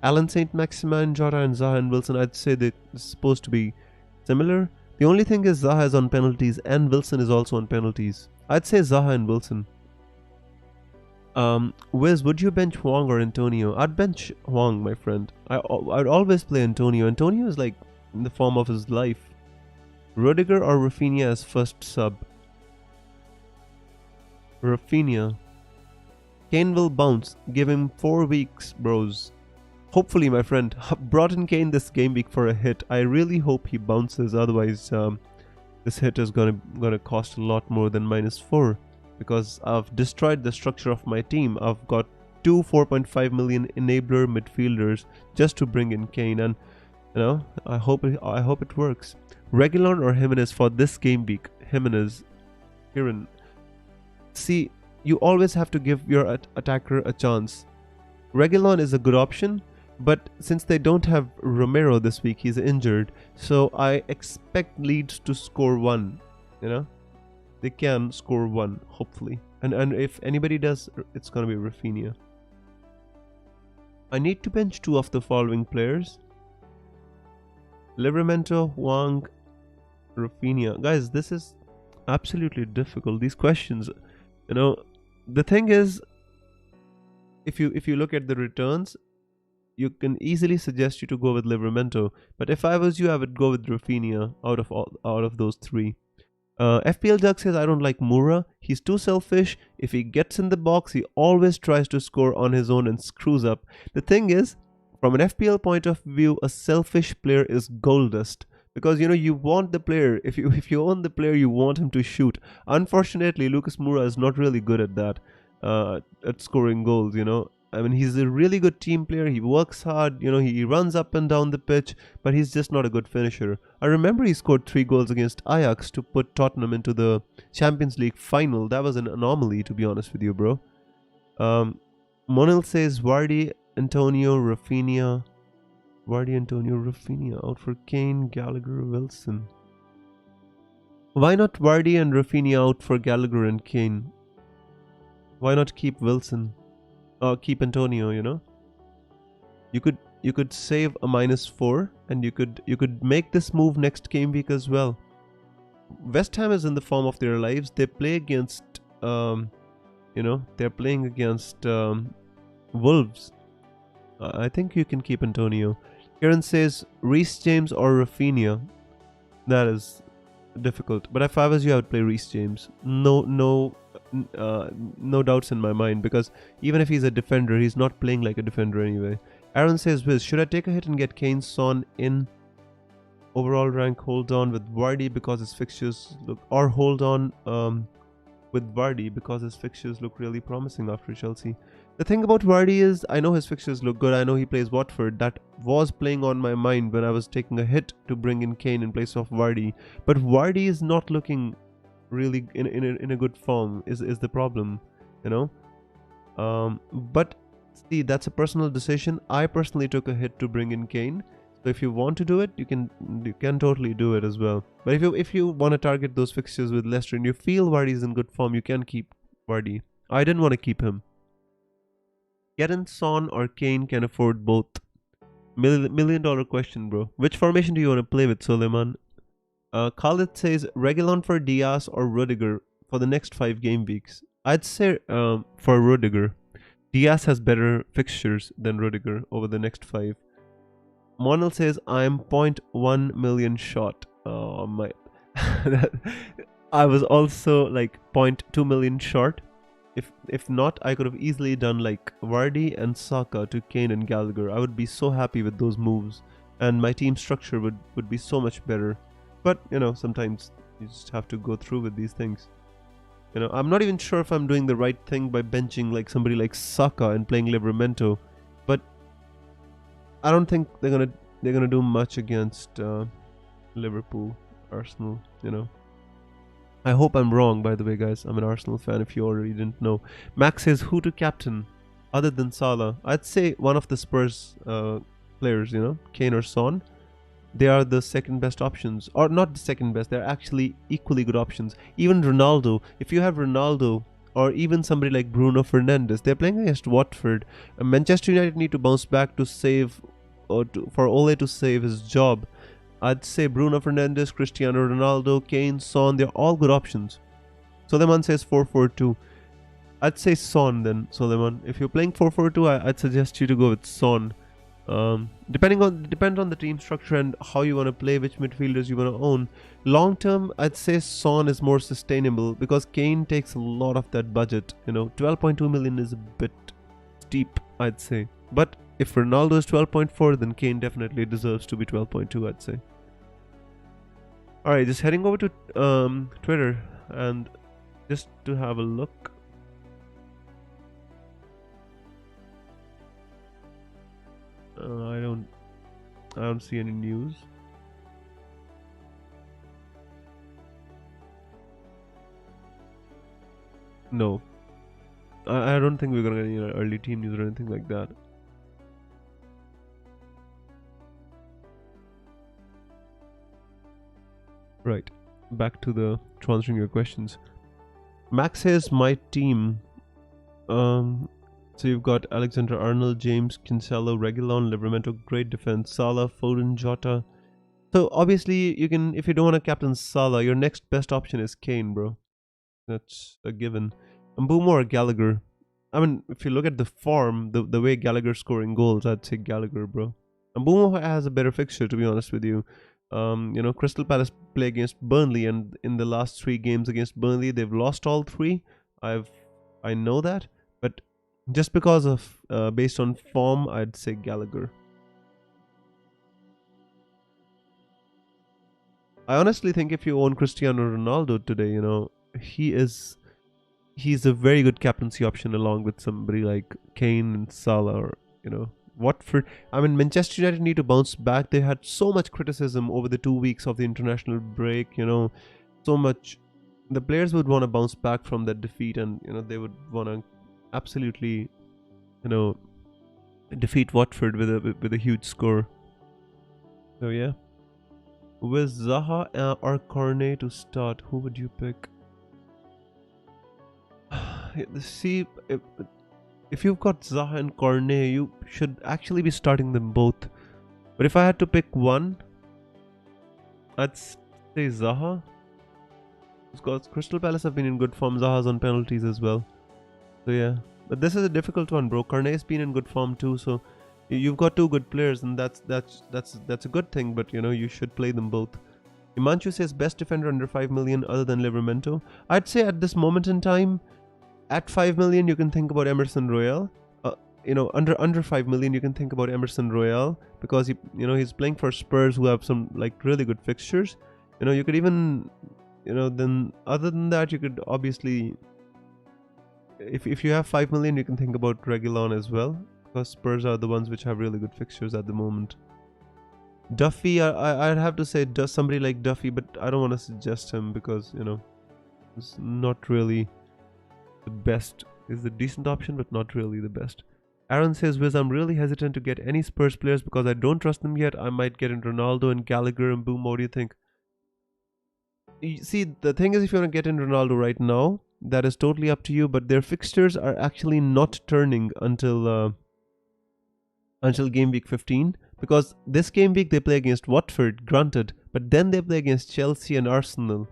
Alan Saint Maxima and Jota and Zaha and Wilson, I'd say they're supposed to be similar. The only thing is Zaha is on penalties and Wilson is also on penalties. I'd say Zaha and Wilson. Wiz, would you bench Hwang or Antonio? I'd bench Hwang, my friend. I'd always play Antonio. Antonio is like in the form of his life. Rudiger or Rafinha as first sub? Rafinha. Kane will bounce. Give him 4 weeks, bros. Hopefully, my friend. Brought in Kane this game week for a hit. I really hope he bounces. Otherwise, this hit is gonna cost a lot more than -4. Because I've destroyed the structure of my team. I've got 2 4.5 million enabler midfielders just to bring in Kane, and I hope it works. Reguilon or Jimenez for this game week? Jimenez. Kieran. See, you always have to give your attacker a chance. Reguilon is a good option, but since they don't have Romero this week, he's injured, so I expect Leeds to score 1. They can score 1, hopefully. And if anybody does, it's gonna be Rafinha. I need to bench 2 of the following players. Livramento, Hwang, Rafinha. Guys, this is absolutely difficult. These questions, the thing is, if you look at the returns, you can easily suggest you to go with Livramento. But if I was you, I would go with Rafinha out of those 3. FPL Jug says, I don't like Moura. He's too selfish. If he gets in the box, he always tries to score on his own and screws up. The thing is, from an FPL point of view, a selfish player is gold dust. Because, you want the player, if you own the player, you want him to shoot. Unfortunately, Lucas Moura is not really good at that, at scoring goals, I mean, he's a really good team player. He works hard, he runs up and down the pitch, but he's just not a good finisher. I remember he scored 3 goals against Ajax to put Tottenham into the Champions League final. That was an anomaly, to be honest with you, bro. Monil says Vardy, Antonio, Rafinha. Vardy, Antonio, Rafinha. Out for Kane, Gallagher, Wilson. Why not Vardy and Rafinha out for Gallagher and Kane? Why not keep Wilson? Keep Antonio, You could save a -4 and you could make this move next game week as well. West Ham is in the form of their lives. They play against they're playing against Wolves. I think you can keep Antonio. Kieran says Reece James or Rafinha. That is difficult. But if I was you, I would play Reece James. No doubts in my mind, because even if he's a defender, he's not playing like a defender anyway. Aaron says, Wiz, should I take a hit and get Kane Son in? Overall rank, hold on with Vardy because his fixtures look, or hold on with Vardy because his fixtures look really promising after Chelsea. The thing about Vardy is, I know his fixtures look good. I know he plays Watford. That was playing on my mind when I was taking a hit to bring in Kane in place of Vardy. But Vardy is not looking really in a good form. Is the problem, But see, that's a personal decision. I personally took a hit to bring in Kane, So if you want to do it, you can totally do it as well. But if you want to target those fixtures with Leicester and you feel Vardy is in good form, you can keep Vardy. I didn't want to keep him. Getting Son or Kane can afford both. Million dollar question, bro. Which formation do you want to play with, Suleiman? Khalid says Reguilon for Diaz or Rudiger for the next 5 game weeks. I'd say for Rudiger. Diaz has better fixtures than Rudiger over the next 5. Monel says I'm 0.1 million short. Oh my. I was also like 0.2 million short. If not, I could have easily done like Vardy and Saka to Kane and Gallagher. I would be so happy with those moves, and my team structure would be so much better. But sometimes you just have to go through with these things. I'm not even sure if I'm doing the right thing by benching like somebody like Saka and playing Livramento, but I don't think they're gonna do much against Liverpool, Arsenal. I hope I'm wrong, by the way, guys. I'm an Arsenal fan if you already didn't know. Max says, who to captain other than Salah? I'd say one of the Spurs players, Kane or Son. They are the second best options. Or not the second best, they're actually equally good options. Even Ronaldo, if you have Ronaldo or even somebody like Bruno Fernandes, they're playing against Watford. Manchester United need to bounce back to save, for Ole to save his job. I'd say Bruno Fernandes, Cristiano Ronaldo, Kane, Son, they're all good options. Suleiman says 4-4-2. I'd say Son then, Suleiman. If you're playing 4-4-2, I'd suggest you to go with Son. Depends on the team structure and how you want to play, which midfielders you want to own. Long term, I'd say Son is more sustainable because Kane takes a lot of that budget. 12.2 million is a bit steep, I'd say. But if Ronaldo is 12.4, then Kane definitely deserves to be 12.2, I'd say. Alright, just heading over to Twitter and just to have a look. I don't see any news. No. I don't think we're gonna get any early team news or anything like that. Right. Back to the answering your questions. Max says my team. So you've got Alexander-Arnold, James, Cancelo, Reguilon, Livramento, great defense, Salah, Foden, Jota. So obviously you can, if you don't want to captain Salah, your next best option is Kane, bro. That's a given. Mbeumo or Gallagher. I mean, if you look at the form, the way Gallagher's scoring goals, I'd say Gallagher, bro. Mbeumo has a better fixture, to be honest with you. Crystal Palace play against Burnley, and in the last 3 games against Burnley, they've lost all 3. I know that, but just because of based on form, I'd say Gallagher. I honestly think if you own Cristiano Ronaldo today, he's a very good captaincy option along with somebody like Kane and Salah or Watford. I mean, Manchester United need to bounce back. They had so much criticism over the 2 weeks of the international break. So much. The players would want to bounce back from that defeat, and they would want to absolutely defeat Watford with a huge score. So yeah, with Zaha or Cornet to start, who would you pick? See, if you've got Zaha and Cornet, you should actually be starting them both. But if I had to pick one, I'd say Zaha. Because Crystal Palace have been in good form. Zaha's on penalties as well. So yeah. But this is a difficult one, bro. Cornet's been in good form too. So you've got 2 good players, and that's a good thing. But you should play them both. Imanchu says best defender under 5 million other than Livramento. I'd say at this moment in time, at 5 million you can think about Emerson Royale. Under 5 million you can think about Emerson Royale because he's playing for Spurs, who have some like really good fixtures. You could even then other than that, you could obviously, if you have 5 million, you can think about Reguilon as well, because Spurs are the ones which have really good fixtures at the moment. Duffy, I'd have to say somebody like Duffy, but I don't want to suggest him because it's not really the best. Is a decent option, but not really the best. Aaron says, Wiz, I'm really hesitant to get any Spurs players because I don't trust them yet. I might get in Ronaldo and Gallagher and boom. What do you think? You see, the thing is, if you want to get in Ronaldo right now, that is totally up to you. But their fixtures are actually not turning until game week 15, because this game week they play against Watford, granted, but then they play against Chelsea and Arsenal.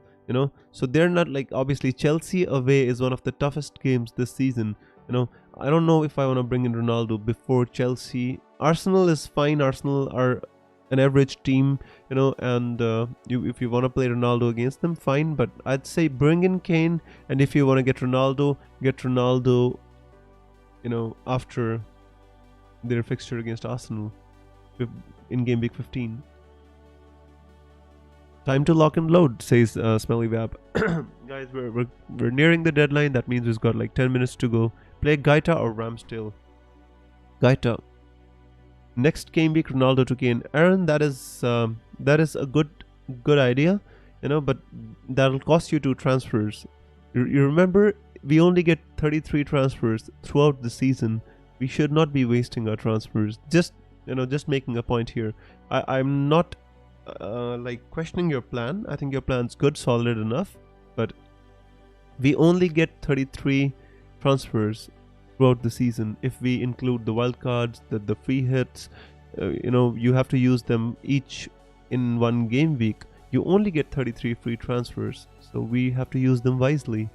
So they're not like, obviously Chelsea away is one of the toughest games this season. I don't know if I want to bring in Ronaldo before Chelsea. Arsenal is fine. Arsenal are an average team, and if you want to play Ronaldo against them, fine. But I'd say bring in Kane, and if you want to get Ronaldo, after their fixture against Arsenal in game week 15. Time to lock and load, says Smelly Wab. Guys, we're nearing the deadline. That means we've got like 10 minutes to go. Play Gaita or Ramsdale. Gaita. Next game week, Ronaldo to Kane. Aaron, that is a good idea, but that'll cost you 2 transfers. You remember, we only get 33 transfers throughout the season. We should not be wasting our transfers. Just making a point here. I'm not like questioning your plan. I think your plan's good, solid enough, but we only get 33 transfers throughout the season. If we include the wildcards, the free hits, you have to use them each in one game week. You only get 33 free transfers, so we have to use them wisely.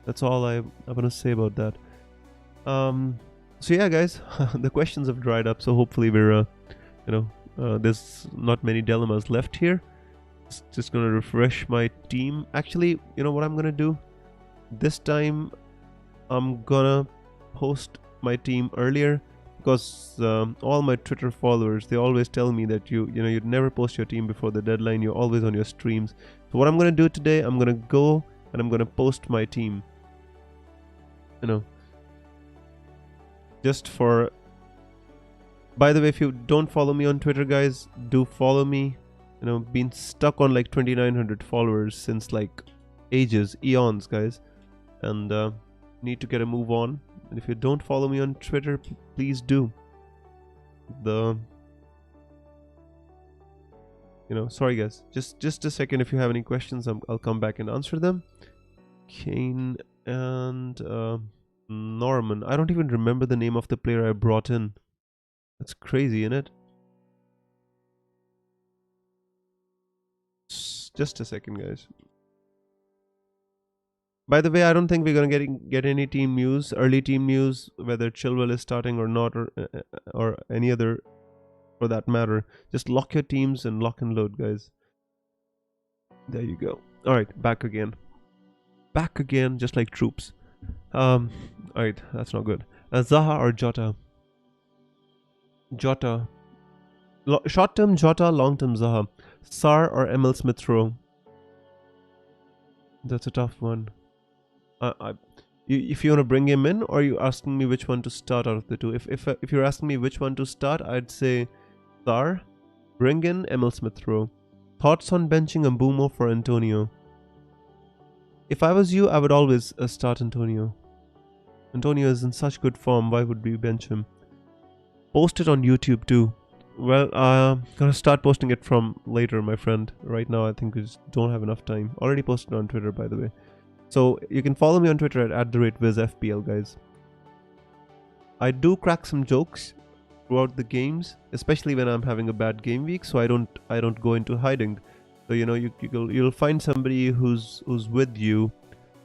That's all I'm gonna say about that. So yeah, guys, the questions have dried up, so hopefully we're there's not many dilemmas left here. Just gonna refresh my team. Actually, you know what I'm gonna do this time? I'm gonna post my team earlier, because all my Twitter followers, they always tell me that you'd never post your team before the deadline. You're always on your streams. So what I'm gonna do today, I'm gonna go and I'm gonna post my team. Just for, by the way, if you don't follow me on Twitter, guys, do follow me. Been stuck on like 2,900 followers since like ages, eons, guys, and need to get a move on. And if you don't follow me on Twitter, please do. Sorry guys, just a second. If you have any questions, I'll come back and answer them. Kane and Norman. I don't even remember the name of the player I brought in. That's crazy, isn't it? Just a second, guys. By the way, I don't think we're gonna get any team news, early team news, whether Chilwell is starting or not, or any other for that matter. Just lock your teams and lock and load, guys. There you go. All right, back again, just like troops. Alright, that's not good. Zaha or Jota? Jota. Short term Jota, long term Zaha. Sar or Emil Smith Rowe? That's a tough one. If you want to bring him in, or are you asking me which one to start out of the two? If you're asking me which one to start, I'd say Sar. Bring in Emil Smith Rowe. Thoughts on benching Mbumo for Antonio? If I was you, I would always start Antonio. Antonio is in such good form, why would we bench him? Post it on YouTube too. Well, I'm gonna start posting it from later, my friend. Right now, I think we just don't have enough time. Already posted on Twitter, by the way. So you can follow me on Twitter at @WizFPL, guys. I do crack some jokes throughout the games, especially when I'm having a bad game week, so I don't go into hiding. So you'll find somebody who's with you,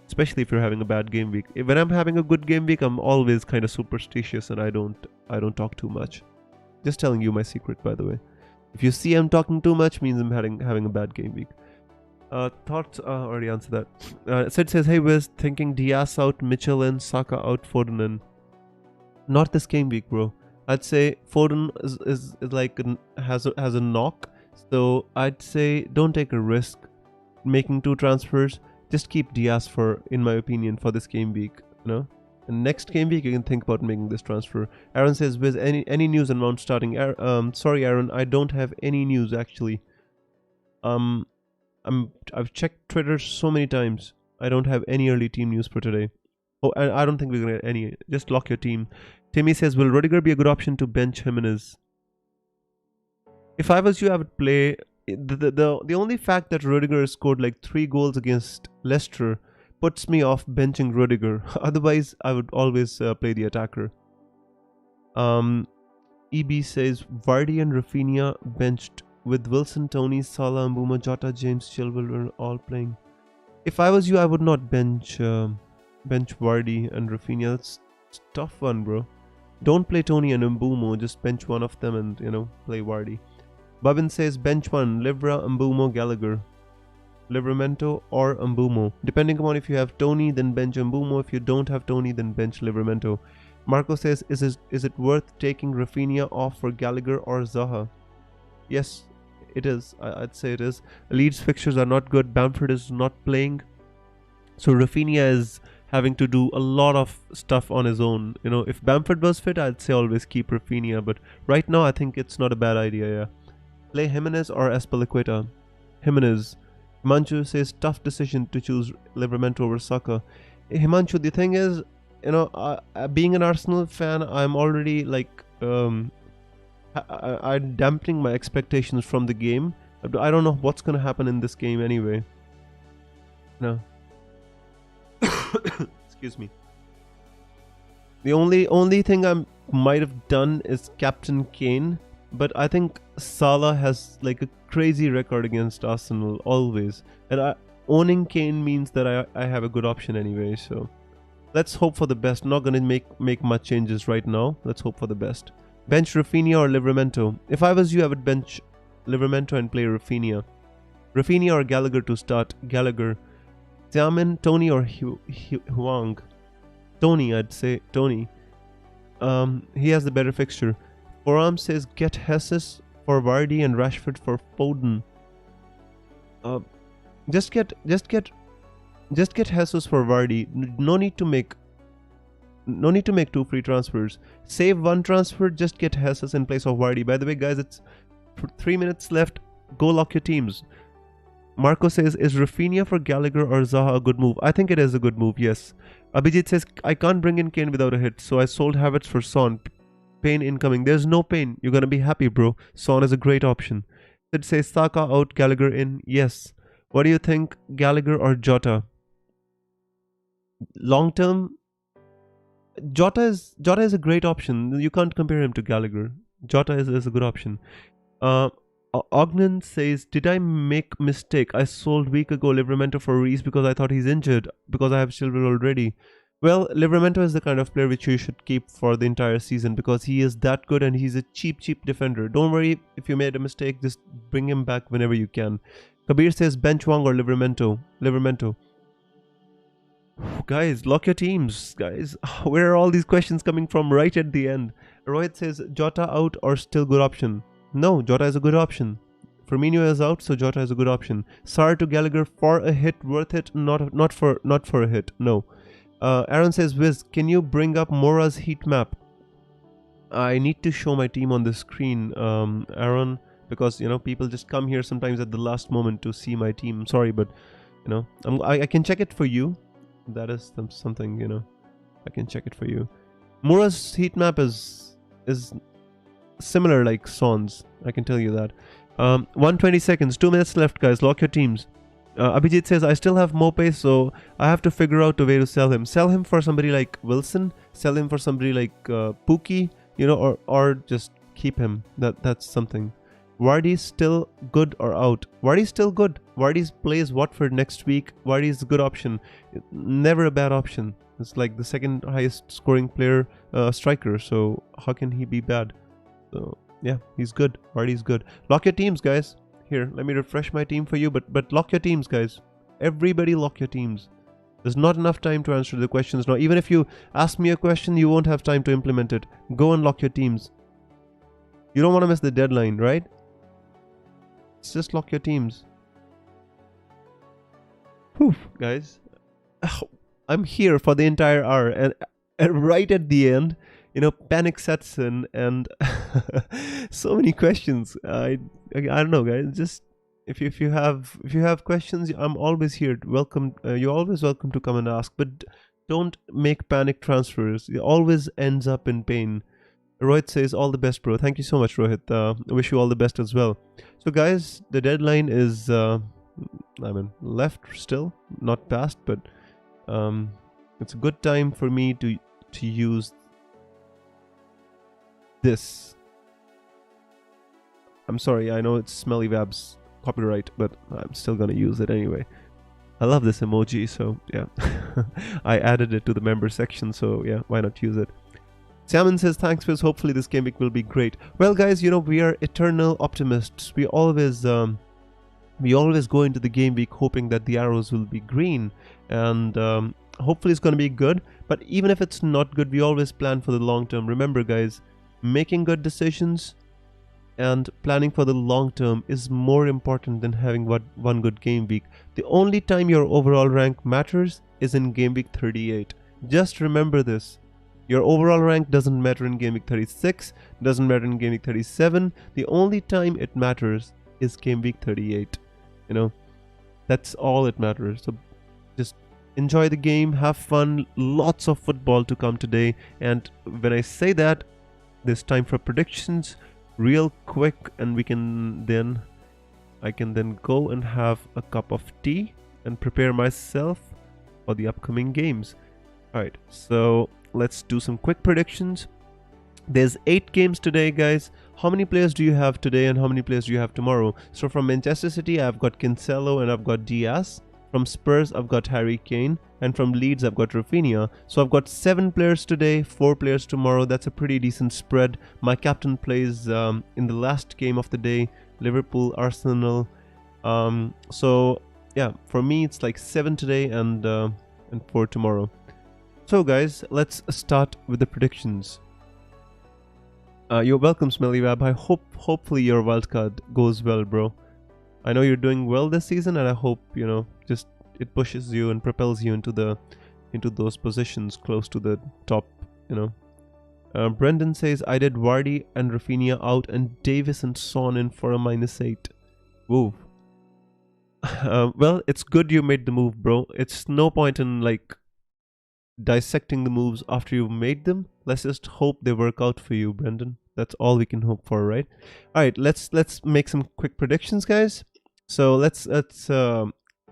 especially if you're having a bad game week. When I'm having a good game week, I'm always kind of superstitious and I don't talk too much. Just telling you my secret, by the way. If you see I'm talking too much, means I'm having a bad game week. Thoughts? Already answered that. Sid says, hey Wiz, thinking Diaz out, Mitchell in, Saka out, Foden in. Not this game week, bro. I'd say Foden is like has a knock. So I'd say don't take a risk making 2 transfers. Just keep Diaz in my opinion, for this game week. And next game week you can think about making this transfer. Aaron says, Wiz, any news on Mount starting? Sorry Aaron, I don't have any news actually. I've checked Twitter so many times. I don't have any early team news for today. Oh, and I don't think we're gonna get any. Just lock your team. Timmy says, will Rudiger be a good option to bench Jimenez? If I was you, I would play. The only fact that Rudiger scored like 3 goals against Leicester puts me off benching Rudiger. Otherwise, I would always play the attacker. EB says Vardy and Rafinha benched with Wilson, Tony, Salah, Mbeumo, Jota, James, Chilwell were all playing. If I was you, I would not bench Vardy and Rafinha. That's a tough one, bro. Don't play Tony and Mbeumo. Just bench one of them and play Vardy. Babin says bench one, Livra, Mbeumo, Gallagher. Livramento or Mbeumo. Depending upon if you have Tony, then bench Mbeumo. If you don't have Tony, then bench Livramento. Marco says, is it worth taking Rafinha off for Gallagher or Zaha? Yes, it is. I'd say it is. Leeds fixtures are not good. Bamford is not playing. So Rafinha is having to do a lot of stuff on his own. If Bamford was fit, I'd say always keep Rafinha. But right now, I think it's not a bad idea, yeah. Play Jimenez or Azpilicueta? Jimenez. Himanshu says, tough decision to choose Livramento over Saka. Himanshu, the thing is, being an Arsenal fan, I'm already like I'm dampening my expectations from the game. I don't know what's gonna happen in this game anyway. No. Excuse me. The only thing I might have done is Captain Kane, but I think Salah has like a crazy record against Arsenal always, and owning Kane means that I have a good option anyway. So let's hope for the best. Not gonna make much changes right now. Let's hope for the best. Bench Rafinha or Livramento? If I was you, I would bench Livramento and play Rafinha. Rafinha or Gallagher to start? Gallagher. Xiamen, Tony or Huang? Tony, I'd say Tony. He has the better fixture. Foram says get Jesus for Vardy and Rashford for Foden. Just get Jesus for Vardy. No need to make 2 free transfers. Save 1 transfer, just get Jesus in place of Vardy. By the way, guys, it's 3 minutes left. Go lock your teams. Marco says, is Rafinha for Gallagher or Zaha a good move? I think it is a good move, yes. Abhijit says, I can't bring in Kane without a hit, so I sold Havertz for Son. Pain incoming. There's no pain. You're gonna be happy, bro. Son is a great option. Sid says, Saka out, Gallagher in. Yes. What do you think, Gallagher or Jota? Long term, Jota is a great option. You can't compare him to Gallagher. Jota is a good option. Ognan says, did I make mistake? I sold week ago Livramento for Reese because I thought he's injured, because I have Chilwell already. Well, Livramento is the kind of player which you should keep for the entire season because he is that good and he's a cheap defender. Don't worry if you made a mistake, just bring him back whenever you can. Kabir says bench Wang or Livramento. Guys, lock your teams, guys. Where are all these questions coming from right at the end? Rohit says Jota out or still good option? No, Jota is a good option. Firmino is out, so Jota is a good option. Sarr to Gallagher for a hit, worth it, not for a hit. No. Aaron says, Wiz, can you bring up Mora's heat map? I need to show my team on the screen, Aaron, because people just come here sometimes at the last moment to see my team. I'm sorry, but I can check it for you. That is something, I can check it for you. Mora's heat map is similar like Son's, I can tell you that. 120 seconds, 2 minutes left, guys. Lock your teams. Abhijit says, I still have Mope, so I have to figure out a way to sell him. Sell him for somebody like Wilson, sell him for somebody like Pookie, or just keep him. That's something. Vardy's still good or out? Vardy's still good. Vardy's plays Watford next week. Vardy's a good option. Never a bad option. It's like the second highest scoring player, striker, so how can he be bad? So yeah, he's good. Vardy's good. Lock your teams, guys. Here, let me refresh my team for you, but lock your teams, guys. Everybody lock your teams. There's not enough time to answer the questions now. Even if you ask me a question, you won't have time to implement it. Go and lock your teams. You don't want to miss the deadline, right? Just lock your teams. Whew, guys. I'm here for the entire hour, and right at the end, panic sets in, and so many questions. I don't know, guys. Just if you have questions, I'm always here. Welcome. You're always welcome to come and ask. But Don't make panic transfers. It always ends up in pain. Rohit says, all the best, bro. Thank you so much, Rohit. I wish you all the best as well. So, guys, the deadline is, left still, not past, but it's a good time for me to use this. I'm sorry, I know it's Smelly Vab's copyright, but I'm still gonna use it anyway. I love this emoji, so yeah. I added it to the member section, so yeah, why not use it? Salmon says, thanks, Fizz. Hopefully this game week will be great. Well, guys, we are eternal optimists. We always go into the game week hoping that the arrows will be green, and hopefully it's going to be good. But even if it's not good, we always plan for the long term. Remember, guys, making good decisions and planning for the long term is more important than having one good game week. The only time your overall rank matters is in game week 38. Just remember this. Your overall rank doesn't matter in game week 36, doesn't matter in game week 37. The only time it matters is game week 38. That's all it matters. So just enjoy the game, have fun, lots of football to come today. And when I say that, there's time for predictions real quick, and I can then go and have a cup of tea and prepare myself for the upcoming games. Alright, so let's do some quick predictions. There's 8 games today, guys. How many players do you have today and how many players do you have tomorrow? So from Manchester City, I've got Cancelo and I've got Diaz. From Spurs, I've got Harry Kane. And from Leeds, I've got Rafinha. So I've got 7 players today, 4 players tomorrow. That's a pretty decent spread. My captain plays in the last game of the day, Liverpool, Arsenal. So yeah, for me, it's like 7 today and 4 tomorrow. So guys, let's start with the predictions. You're welcome, Smelly Wab. I hopefully your wildcard goes well, bro. I know you're doing well this season, and I hope just it pushes you and propels you into those positions close to the top. Brendan says, I did Vardy and Rafinha out and Davis and Son in for a -8. Whoa. Well, it's good you made the move, bro. It's no point in dissecting the moves after you've made them. Let's just hope they work out for you, Brendan. That's all we can hope for, right? All right, let's make some quick predictions, guys. So let's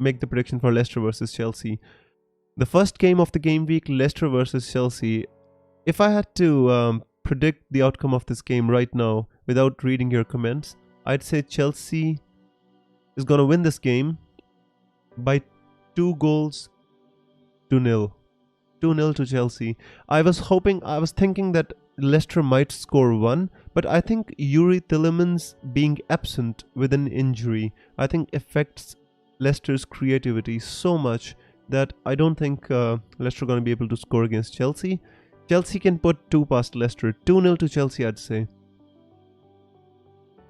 make the prediction for Leicester versus Chelsea. The first game of the game week, Leicester versus Chelsea. If I had to predict the outcome of this game right now without reading your comments, I'd say Chelsea is going to win this game by 2 goals to 0. 2-0 to Chelsea. I was thinking that Leicester might score 1, but I think Yuri Tielemans being absent with an injury, I think affects Leicester's creativity so much that I don't think Leicester are going to be able to score against Chelsea. Chelsea can put 2 past Leicester. 2-0 to Chelsea, I'd say.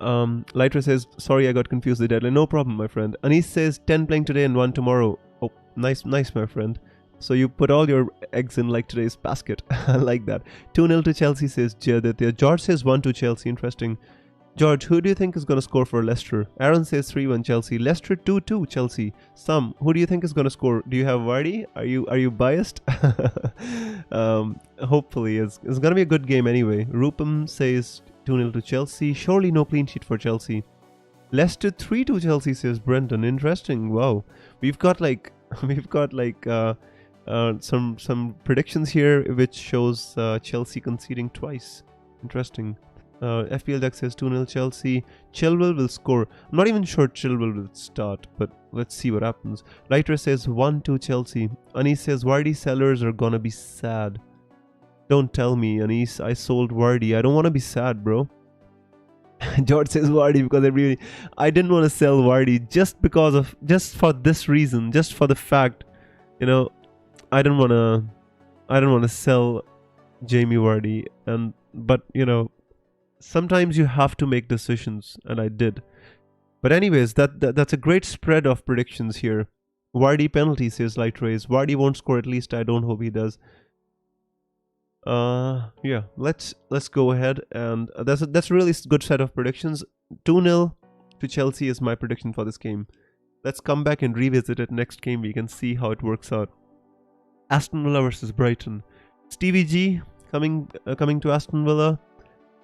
Lighter says, sorry I got confused the deadline. No problem, my friend. Anis says 10 playing today and 1 tomorrow. Oh, nice, my friend. So you put all your eggs in today's basket. I like that. 2-0 to Chelsea, says Jaditya. George says 1-2 Chelsea. Interesting. George, who do you think is going to score for Leicester? Aaron says 3-1 Chelsea. Leicester 2-2 Chelsea. Sam, who do you think is going to score? Do you have Vardy? Are you biased? Hopefully. It's going to be a good game anyway. Rupam says 2-0 to Chelsea. Surely no clean sheet for Chelsea. Leicester 3-2 Chelsea, says Brendan. Interesting. Wow. We've got some predictions here which shows Chelsea conceding twice. Interesting. FPL Deck says 2-0 Chelsea. Chilwell will score. I'm not even sure Chilwell will start, but let's see what happens. Lighter says 1-2 Chelsea. Anis says Vardy sellers are gonna be sad. Don't tell me, Anis. I sold Vardy. I don't want to be sad, bro. George says Vardy because I didn't want to sell Vardy just for this reason, just for the fact, I don't want to sell Jamie Vardy, but sometimes you have to make decisions, and I did. But anyways, that's a great spread of predictions here. Vardy penalty, says Light Rays. Vardy won't score, at least I don't hope he does. Yeah, let's go ahead, and that's a really good set of predictions. 2-0 to Chelsea is my prediction for this game. Let's come back and revisit it next game week and see how it works out. Aston Villa versus Brighton. Stevie G coming to Aston Villa.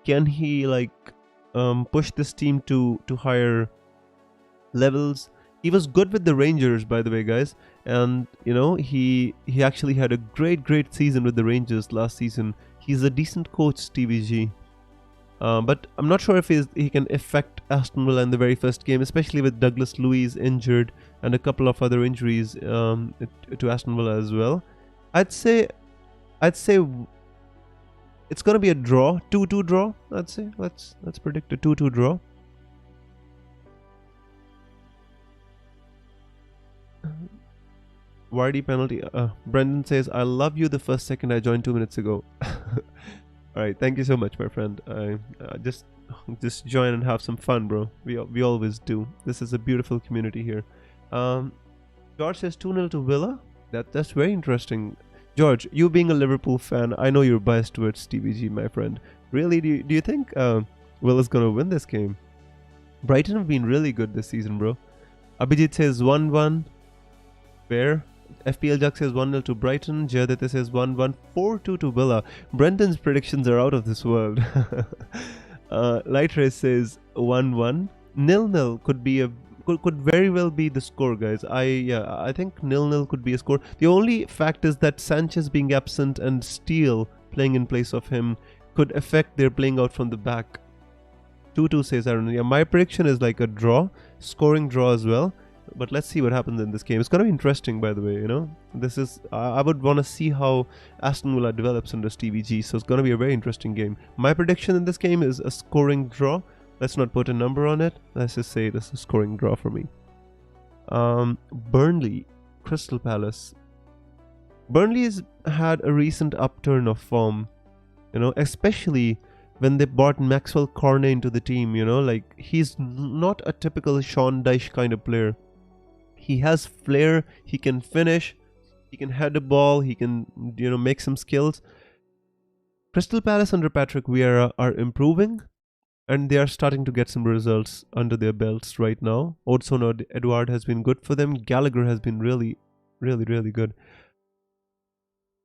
Can he push this team to higher levels? He was good with the Rangers, by the way, guys, and he actually had a great season with the Rangers last season. He's a decent coach, Stevie G. But I'm not sure if he can affect Aston Villa in the very first game, especially with Douglas Luiz injured and a couple of other injuries to Aston Villa as well. I'd say it's gonna be a draw, 2-2 draw. I'd say let's predict a 2-2 draw. Vardy penalty. Brendan says, "I love you the first second I joined 2 minutes ago." All right, thank you so much, my friend. Just join and have some fun, bro. We always do. This is a beautiful community here. George says 2-0 to Villa. That's very interesting. George, you being a Liverpool fan, I know you're biased towards Stevie G, my friend. Really, do you think Villa's gonna win this game? Brighton have been really good this season, bro. Abhijit says 1-1. Fair. FPL Jack says 1-0 to Brighton. Jayaditya says 1-1. 4-2 to Villa. Brendan's predictions are out of this world. Light Race says 1-1. 0-0 could very well be the score, guys. I think 0-0 could be a score. The only fact is that Sanchez being absent and Steele playing in place of him could affect their playing out from the back. 2-2 says Aaron. Yeah, my prediction is like a draw, scoring draw as well. But let's see what happens in this game. It's gonna be interesting, by the way. This is I would want to see how Aston Villa develops under Stevie G. So it's gonna be a very interesting game. My prediction in this game is a scoring draw. Let's not put a number on it. Let's just say this is a scoring draw for me. Burnley, Crystal Palace. Burnley has had a recent upturn of form. Especially when they brought Maxwell Cornet into the team. He's not a typical Sean Dyche kind of player. He has flair, he can finish, he can head a ball, he can, make some skills. Crystal Palace under Patrick Vieira are improving, and they are starting to get some results under their belts right now. Odson Edouard has been good for them. Gallagher has been really good.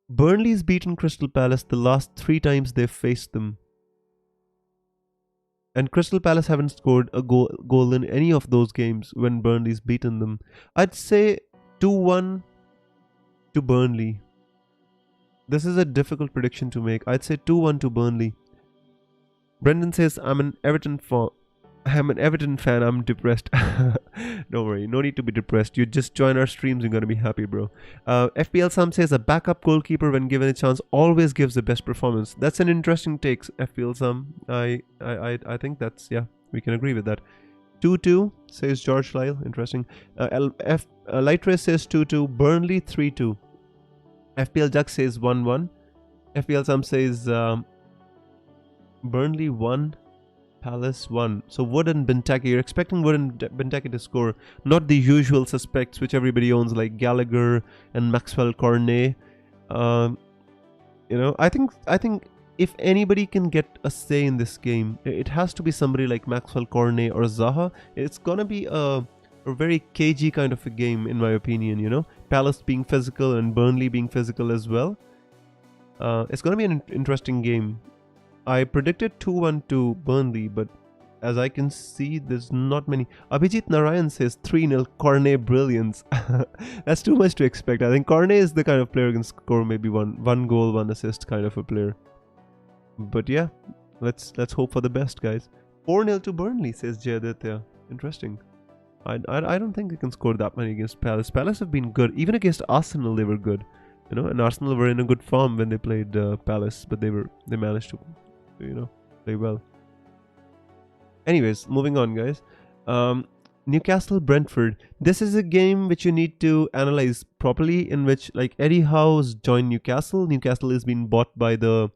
Burnley's beaten Crystal Palace the last 3 times they've faced them. And Crystal Palace haven't scored a goal in any of those games when Burnley's beaten them. I'd say 2-1 to Burnley. This is a difficult prediction to make. I'd say 2-1 to Burnley. Brendan says, I'm an Everton fan. I'm depressed. Don't worry. No need to be depressed. You just join our streams. You're going to be happy, bro. FPL Sam says, a backup goalkeeper when given a chance always gives the best performance. That's an interesting take, FPL Sam. I think that's, yeah, we can agree with that. 2-2 says George Lyle. Interesting. Light Race says 2-2. Burnley 3-2. FPL Jack says 1-1. FPL Sam says Burnley 1. Palace 1. So Wood and Benteke. You're expecting Wood and Benteke to score, not the usual suspects which everybody owns like Gallagher and Maxwell Cornet. I think if anybody can get a say in this game, it has to be somebody like Maxwell Cornet or Zaha. It's gonna be a very cagey kind of a game, in my opinion. Palace being physical and Burnley being physical as well. It's gonna be an interesting game. I predicted 2-1 to Burnley, but as I can see, there's not many. Abhijit Narayan says 3-0 Cornet brilliance. That's too much to expect. I think Cornet is the kind of player who can score maybe one goal, 1 assist kind of a player. But yeah, let's hope for the best, guys. 4-0 to Burnley, says Jayaditya. Interesting. I don't think they can score that many against Palace. Palace have been good. Even against Arsenal, they were good. And Arsenal were in a good form when they played Palace, but they managed to play well. Anyways, moving on, guys. Newcastle Brentford. This is a game which you need to analyze properly, in which Eddie Howe's joined Newcastle. Newcastle is being bought by I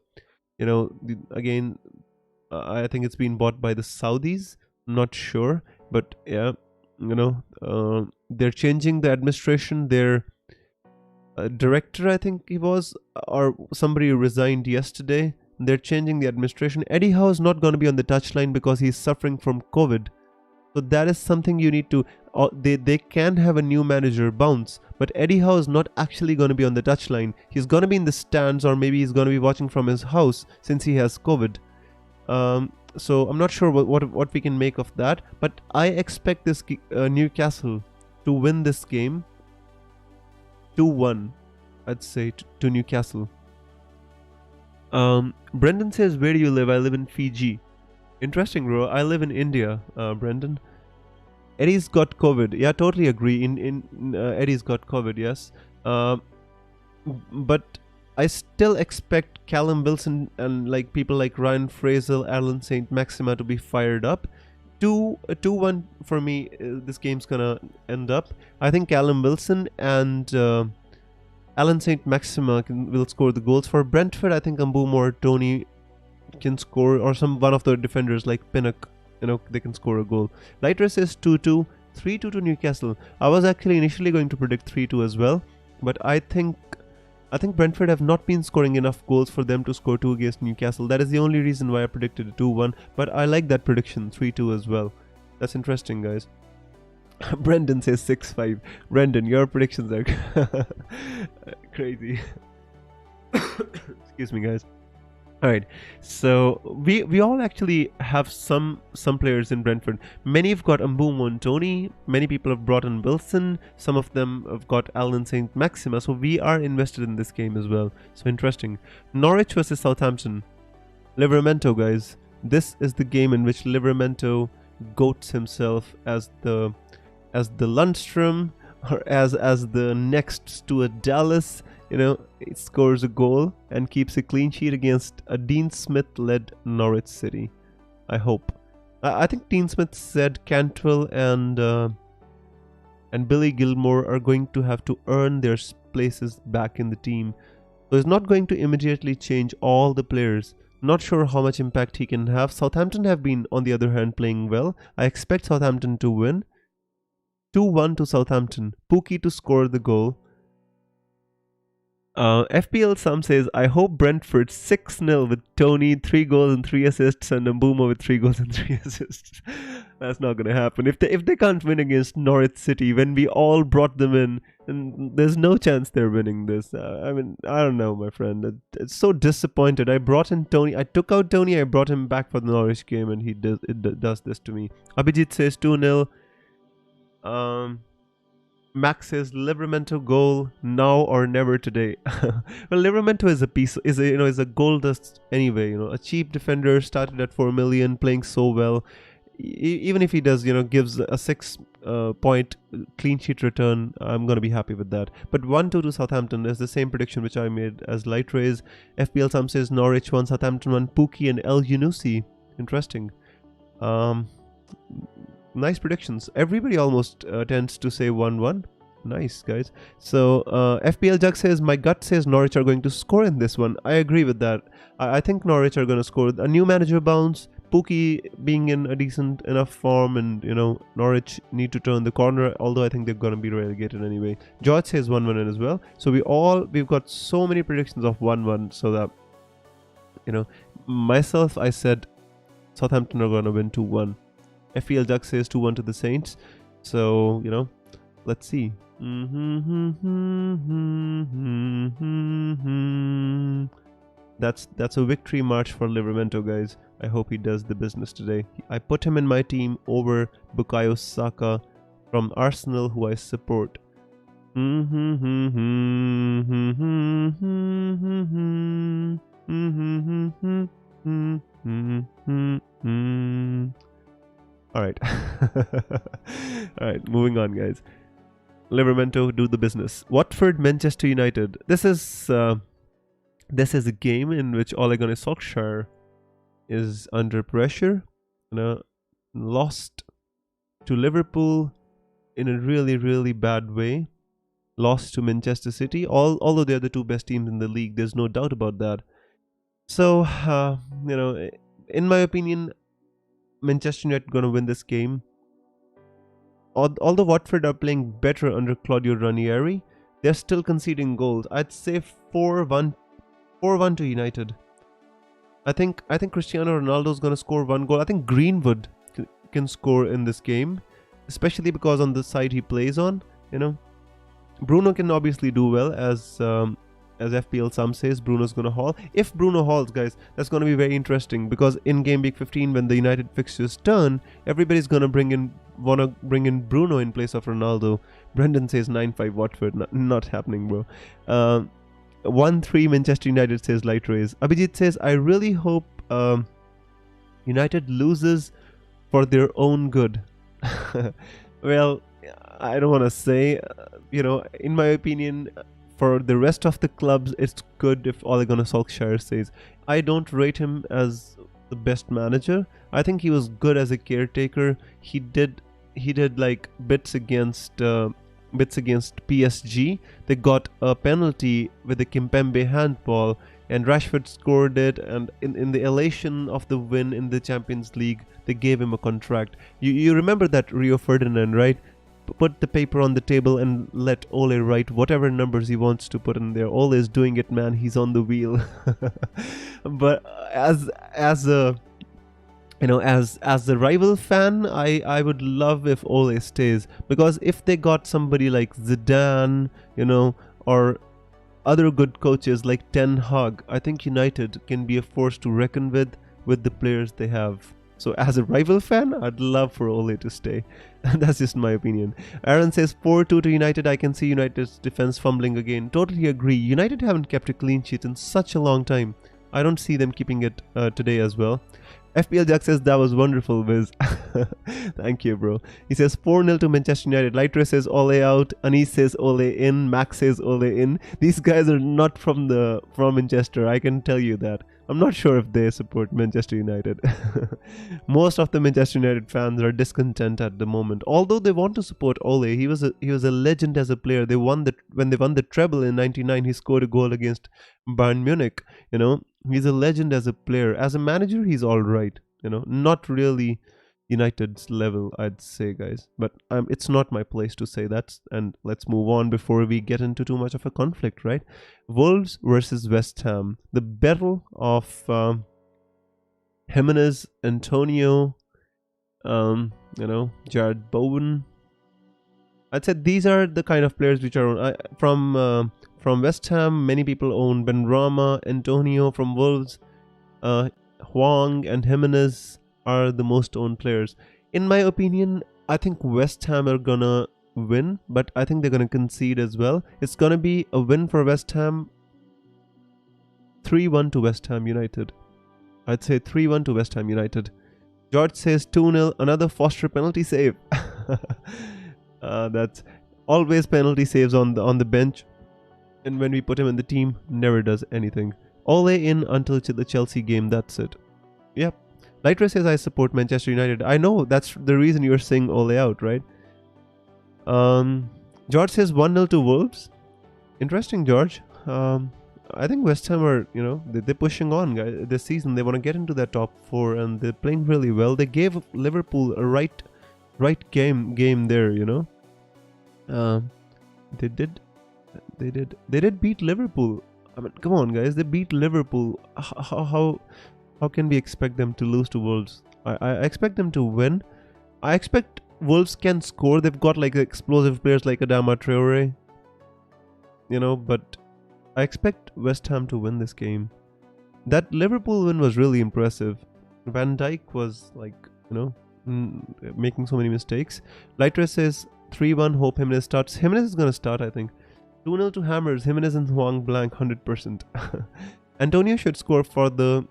think it's been bought by the Saudis. I'm not sure, but yeah, they're changing the administration. Their director, I think he was, or somebody resigned yesterday. They're changing the administration. Eddie Howe is not going to be on the touchline because he's suffering from COVID. So that is something you need to. They can have a new manager bounce, but Eddie Howe is not actually going to be on the touchline. He's going to be in the stands, or maybe he's going to be watching from his house since he has COVID. So I'm not sure what we can make of that. But I expect this Newcastle to win this game 2-1. I'd say to Newcastle. Brendan says, where do you live? I live in Fiji. Interesting, bro. I live in India, Brendan. Eddie's got COVID. Yeah, totally agree. Eddie's got COVID, yes. But I still expect Callum Wilson and like people like Ryan Fraser, Alan St. Maxima to be fired up. 2-1 for me, this game's gonna end up. I think Callum Wilson and Alan St. Maxima will score the goals. For Brentford, I think Mbeumo or Tony can score, or one of the defenders like Pinnock, they can score a goal. Lighter says 2-2, 3-2 to Newcastle. I was actually initially going to predict 3-2 as well, but I think Brentford have not been scoring enough goals for them to score 2 against Newcastle. That is the only reason why I predicted 2-1, but I like that prediction, 3-2 as well. That's interesting, guys. Brendan says 6-5. Brendan, your predictions are crazy. Excuse me, guys. Alright, so we all actually have some players in Brentford. Many have got Mbeumo and Tony. Many people have brought in Wilson. Some of them have got Alan St. Maxima. So we are invested in this game as well. So interesting. Norwich versus Southampton. Livramento, guys. This is the game in which Livramento goats himself as the Lundstrom, or as the next Stuart Dallas. It scores a goal and keeps a clean sheet against a Dean Smith-led Norwich City. I hope. I think Dean Smith said Cantwell and Billy Gilmore are going to have to earn their places back in the team. So he's not going to immediately change all the players. Not sure how much impact he can have. Southampton have been, on the other hand, playing well. I expect Southampton to win. 2-1 to Southampton. Pookie to score the goal. FPL Sam says, I hope Brentford 6-0 with Tony 3 goals and 3 assists and Mbeumo with 3 goals and 3 assists. That's not gonna happen. If they can't win against Norwich City when we all brought them in, and there's no chance they're winning this. I don't know, my friend. It's so disappointed. I brought in Tony. I took out Tony. I brought him back for the Norwich game, and he does this to me. Abhijit says 2-0. Max says Livramento goal now or never today. Well, Livramento is a goal dust anyway. A cheap defender, started at 4 million, playing so well. Even if he does, gives a 6 point clean sheet return, I'm gonna be happy with that. But 1-2 to Southampton is the same prediction which I made as light rays. FPL Sam says Norwich 1, Southampton 1, Pookie and El Yunusi. Interesting. Nice predictions. Everybody almost tends to say 1-1. Nice, guys. So FPL Jug says, my gut says Norwich are going to score in this one. I agree with that. I think Norwich are going to score. A new manager bounce, Pookie being in a decent enough form, and Norwich need to turn the corner, although I think they're going to be relegated anyway. George says 1-1 as well. So we've got so many predictions of 1-1, so that myself, I said Southampton are going to win 2-1. FPL Duck says 2-1 to the Saints. So, let's see. That's a victory march for Livramento, guys. I hope he does the business today. I put him in my team over Bukayo Saka from Arsenal, who I support. Alright. Alright, moving on, guys. Livramento, do the business. Watford, Manchester United. This is a game in which Ole Gunnar Solskjaer is under pressure. Lost to Liverpool in a really, really bad way. Lost to Manchester City. Although they're the two best teams in the league, there's no doubt about that. So, in my opinion, Manchester United going to win this game. Although Watford are playing better under Claudio Ranieri, they're still conceding goals. I'd say 4-1 to United. I think Cristiano Ronaldo is going to score 1 goal. I think Greenwood can score in this game, especially because on the side he plays on, Bruno can obviously do well, as FPL Sam says, Bruno's gonna haul. If Bruno hauls, guys, that's gonna be very interesting, because in game week 15, when the United fixtures turn, everybody's gonna wanna bring in Bruno in place of Ronaldo. Brendan says 9-5 Watford. Not happening, bro. 1-3 Manchester United, says Light Rays. Abhijit says, I really hope United loses for their own good. Well, I don't want to say, in my opinion, for the rest of the clubs, it's good if Ole Gunnar Solskjaer says. I don't rate him as the best manager. I think he was good as a caretaker. He did like bits against PSG. They got a penalty with the Kimpembe handball, and Rashford scored it, and in the elation of the win in the Champions League, they gave him a contract. You remember that Rio Ferdinand, right? Put the paper on the table and let Ole write whatever numbers he wants to put in there. Ole is doing it, man. He's on the wheel. But as a as the rival fan, I would love if Ole stays, because if they got somebody like Zidane, or other good coaches like Ten Hag, I think United can be a force to reckon with the players they have. So as a rival fan, I'd love for Ole to stay. That's just my opinion. Aaron says 4-2 to United. I can see United's defense fumbling again. Totally agree. United haven't kept a clean sheet in such a long time. I don't see them keeping it today as well. FPL Jack says, that was wonderful, Wiz. Thank you, bro. He says 4-0 to Manchester United. Lightre says Ole out. Anis says Ole in. Max says Ole in. These guys are not from Manchester. I can tell you that. I'm not sure if they support Manchester United. Most of the Manchester United fans are discontent at the moment. Although they want to support Ole, he was a legend as a player. When they won the treble in '99, he scored a goal against Bayern Munich. He's a legend as a player. As a manager, he's all right. Not really United's level, I'd say, guys. But it's not my place to say that. And let's move on before we get into too much of a conflict, right? Wolves versus West Ham. The battle of Jimenez, Antonio, Jared Bowen. I'd say these are the kind of players which are from West Ham. Many people own Benrahma, Antonio. From Wolves, Hwang and Jimenez are the most owned players. In my opinion, I think West Ham are gonna win, but I think they're gonna concede as well. It's gonna be a win for West Ham. 3-1 to West Ham United. I'd say 3-1 to West Ham United. George says 2-0, another Foster penalty save. That's always penalty saves on the bench, and when we put him in the team, never does anything. Ole in until the Chelsea game. That's it. Yep. Lightre says I support Manchester United. I know, that's the reason you're saying Ole out, right? George says 1-0 to Wolves. Interesting, George. I think West Ham are, they're pushing on, guys. This season they want to get into that top 4, and they're playing really well. They gave Liverpool a right game there. They did beat Liverpool. I mean, come on, guys. They beat Liverpool. How can we expect them to lose to Wolves? I expect them to win. I expect Wolves can score. They've got like explosive players like Adama Traore. But I expect West Ham to win this game. That Liverpool win was really impressive. Van Dijk was making so many mistakes. Lightre says 3-1, hope Jimenez starts. Jimenez is going to start, I think. 2-0 to Hammers. Jimenez and Hwang blank 100%. Antonio should score for the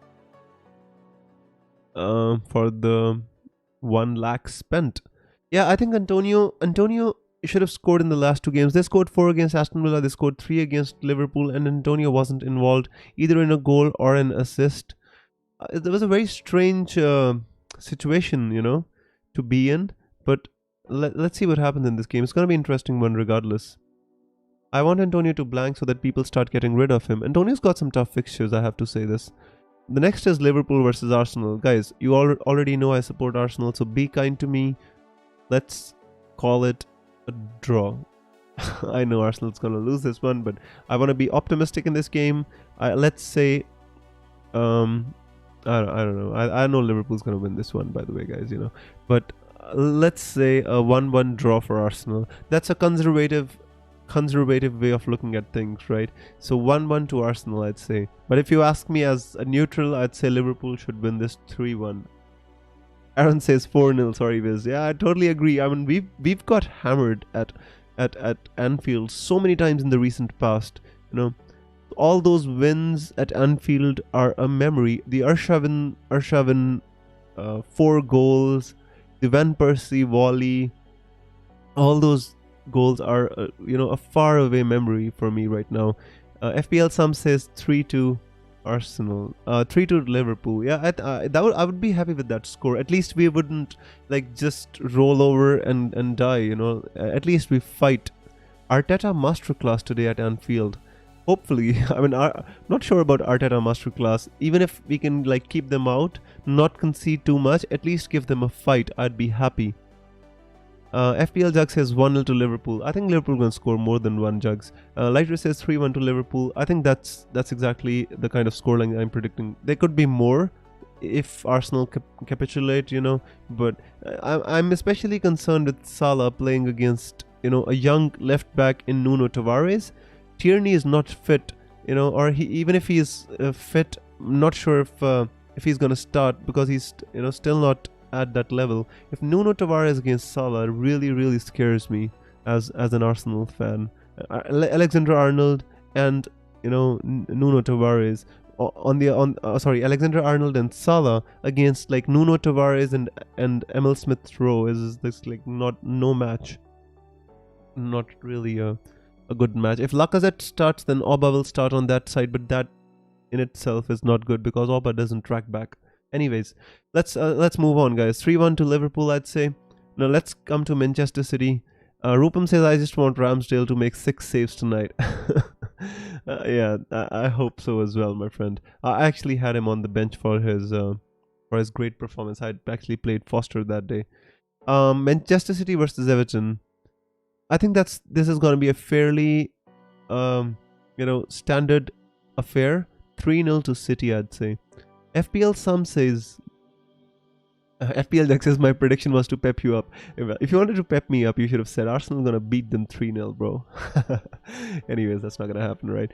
1 lakh spent. Yeah, I think Antonio should have scored in the last 2 games. They scored 4 against Aston Villa, they scored 3 against Liverpool, and Antonio wasn't involved either in a goal or an assist. It was a very strange situation, to be in. But let's see what happens in this game. It's going to be an interesting one regardless. I want Antonio to blank so that people start getting rid of him. Antonio's got some tough fixtures, I have to say this. The next is Liverpool versus Arsenal. Guys, you already know I support Arsenal, so be kind to me. Let's call it a draw. I know Arsenal's going to lose this one, but I want to be optimistic in this game. Let's say I don't know. I know Liverpool's gonna win this one, by the way, guys. But let's say a 1-1 draw for Arsenal. That's a conservative way of looking at things, right? So 1-1 to Arsenal, I'd say. But if you ask me as a neutral, I'd say Liverpool should win this 3-1. Aaron says 4-0. Sorry, Viz. Yeah, I totally agree. I mean, we've got hammered at Anfield so many times in the recent past. All those wins at Anfield are a memory. The Arshavin 4 goals, the Van Persie volley, all those goals are a far away memory for me right now. FPL Sam says 3-2 Arsenal, 3-2 Liverpool. Yeah, I would be happy with that score. At least we wouldn't just roll over and die. At least we fight. Arteta masterclass today at Anfield. Hopefully, I mean, I'm not sure about Arteta masterclass. Even if we can keep them out, not concede too much, at least give them a fight, I'd be happy. FPL Jug says 1-0 to Liverpool. I think Liverpool going to score more than one, Jugs. Lighter says 3-1 to Liverpool. I think that's exactly the kind of scoreline I'm predicting. There could be more if Arsenal capitulate, But I'm especially concerned with Salah playing against, a young left back in Nuno Tavares. Tierney is not fit, or even if he is fit, I'm not sure if he's going to start because he's, still not at that level. If Nuno Tavares against Salah really, really scares me as an Arsenal fan. Alexander-Arnold and Nuno Tavares Alexander-Arnold and Salah against Nuno Tavares and Emil Smith-Rowe is this no match. Not really a good match. If Lacazette starts, then Oba will start on that side, but that in itself is not good because Oba doesn't track back. Anyways, let's move on, guys. 3-1 to Liverpool, I'd say. Now let's come to Manchester City. Rupam says, I just want Ramsdale to make 6 saves tonight. Yeah, I hope so as well, my friend. I actually had him on the bench for his great performance. I'd actually played Foster that day. Manchester City versus Everton. I think this is going to be a fairly standard affair. 3-0 to City, I'd say. FPL Sam says, FPL Deck says my prediction was to pep you up. If you wanted to pep me up, you should have said Arsenal gonna beat them 3-0, bro. Anyways, that's not gonna happen, right?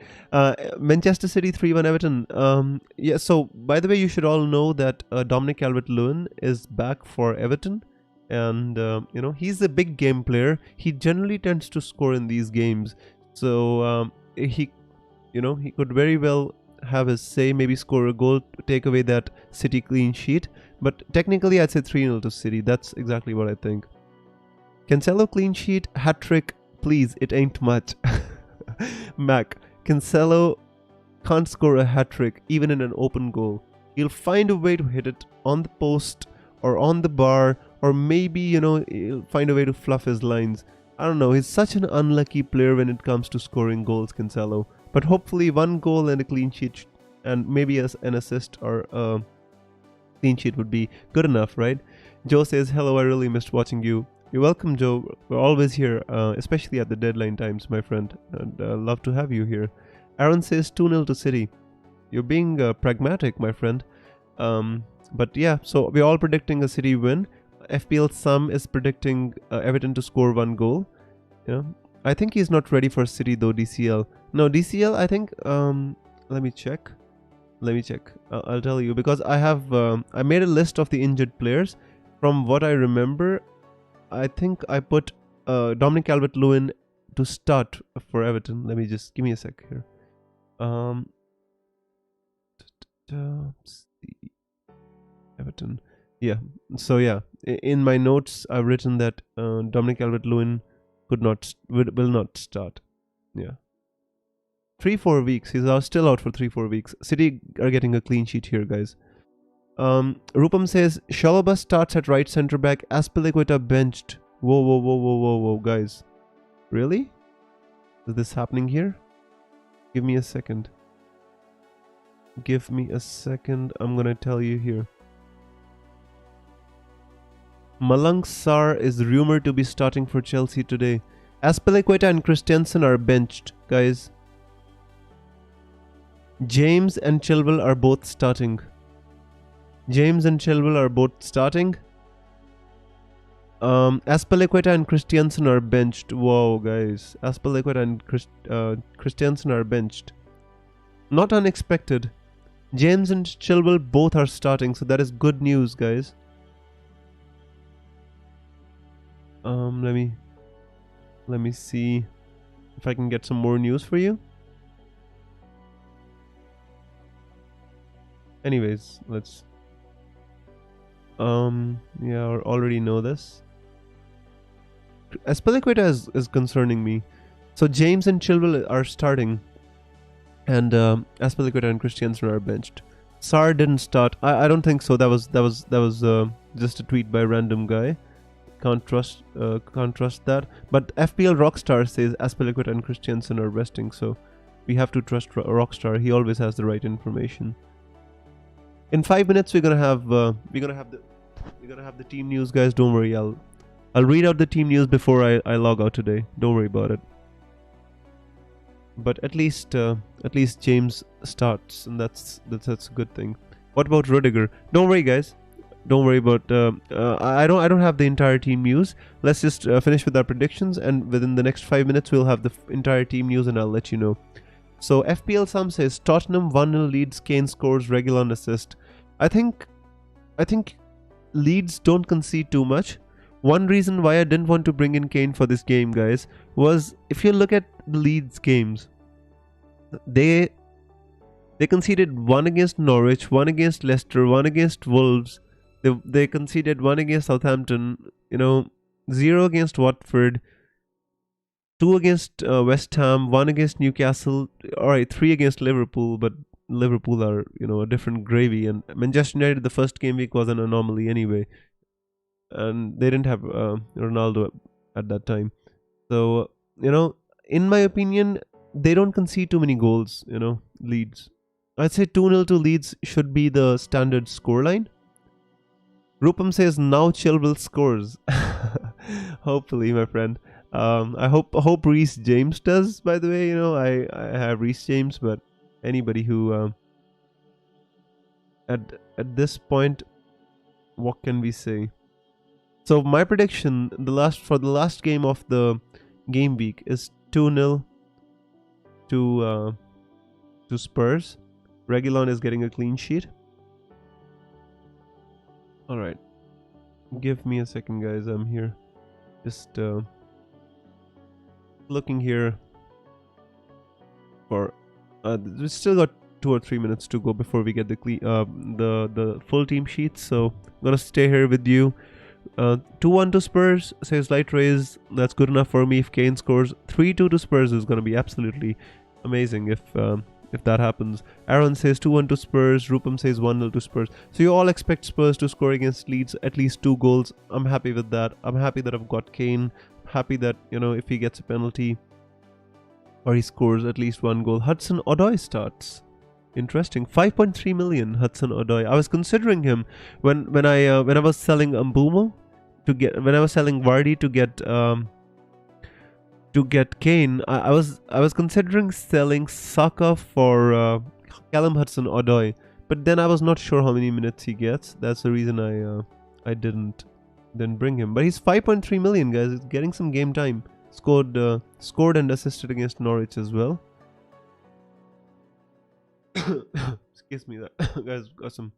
Manchester City 3-1 Everton. Yeah, so by the way, you should all know that Dominic Calvert-Lewin is back for Everton. And, he's a big game player. He generally tends to score in these games. So, he could very well have his say, maybe score a goal to take away that City clean sheet. But technically, I'd say 3-0 to City. That's exactly what I think. Cancelo clean sheet, hat-trick, please, it ain't much. Mac, Cancelo can't score a hat-trick even in an open goal. He'll find a way to hit it on the post or on the bar, or maybe, he'll find a way to fluff his lines. I don't know, he's such an unlucky player when it comes to scoring goals, Cancelo. But hopefully 1 goal and a clean sheet and maybe an assist or a clean sheet would be good enough, right? Joe says, hello, I really missed watching you. You're welcome, Joe. We're always here, especially at the deadline times, my friend. And love to have you here. Aaron says 2-0 to City. You're being pragmatic, my friend. But yeah, so we're all predicting a City win. FPL Sam is predicting Everton to score 1 goal. Yeah, I think he's not ready for City though, DCL. No, DCL, I think, let me check. I'll tell you, because I have, I made a list of the injured players. From what I remember, I think I put Dominic Calvert-Lewin to start for Everton. Let me just, give me a sec here. Everton. Yeah, so yeah, in my notes, I've written that Dominic Calvert-Lewin will not start. Yeah. 3-4 weeks. He's still out for 3-4 weeks. City are getting a clean sheet here, guys. Rupam says, Shalaba starts at right centre back. Azpilicueta benched. Whoa, guys. Really? Is this happening here? Give me a second. I'm gonna tell you here. Malang Sarr is rumored to be starting for Chelsea today. Azpilicueta and Christensen are benched, guys. James and Chilwell are both starting. James and Chilwell are both starting. Aspilicueta and Christiansen are benched. Whoa, guys. Aspilicueta and Christiansen are benched. Not unexpected. James and Chilwell both are starting, so that is good news, guys. Let me see if I can get some more news for you. Anyways, let's yeah, I already know this. Aspilicueta is concerning me. So James and Chilwell are starting, and Aspilicueta and Christiansen are benched. Sar didn't start. I don't think so. That was just a tweet by a random guy. Can't trust that. But FPL Rockstar says Aspilicueta and Christiansen are resting, so we have to trust Rockstar. He always has the right information. In 5 minutes we're gonna have the team news, guys. Don't worry. I'll read out the team news before I log out today. Don't worry about it. But at least James starts, and that's a good thing. What about Rudiger? Don't worry, guys. Don't worry about. I don't have the entire team news. Let's just finish with our predictions, and within the next 5 minutes we'll have the entire team news, and I'll let you know. So FPL Sam says Tottenham 1-0 leads. Kane scores, Reguilon assist. I think Leeds don't concede too much. One reason why I didn't want to bring in Kane for this game, guys, was if you look at the Leeds games, they conceded 1 against Norwich, 1 against Leicester, 1 against Wolves. They conceded 1 against Southampton, 0 against Watford, 2 against West Ham, 1 against Newcastle. Alright, 3 against Liverpool, but Liverpool are, a different gravy. And Manchester United, the first game week was an anomaly anyway. And they didn't have Ronaldo at that time. So, in my opinion, they don't concede too many goals, Leeds. I'd say 2-0 to Leeds should be the standard scoreline. Rupam says now Chilwell scores. Hopefully, my friend. I hope Reece James does, by the way. I have Reece James, but anybody who at this point, what can we say? So my prediction, for the last game of the game week is 2-0 to Spurs. Reguilon is getting a clean sheet. Alright. Give me a second, guys. I'm here. Just looking here for we still got 2 or 3 minutes to go before we get the full team sheet, so I'm gonna stay here with you. 2-1 to Spurs, says Light Rays. That's good enough for me. If Kane scores, 3-2 to Spurs is gonna be absolutely amazing if that happens. Aaron says 2-1 to Spurs. Rupam says 1-0 to Spurs. So you all expect Spurs to score against Leeds at least 2 goals. I'm happy with that. I'm happy that I've got Kane. Happy that, if he gets a penalty or he scores at least 1 goal. Hudson Odoi starts. Interesting. 5.3 million Hudson Odoi. I was considering him when I was selling Mbumo when I was selling Vardy to get Kane. I was considering selling Saka for Callum Hudson Odoi, but then I was not sure how many minutes he gets. That's the reason I didn't bring him. But he's 5.3 million, guys. He's getting some game time. Scored and assisted against Norwich as well. Excuse me, that guys got some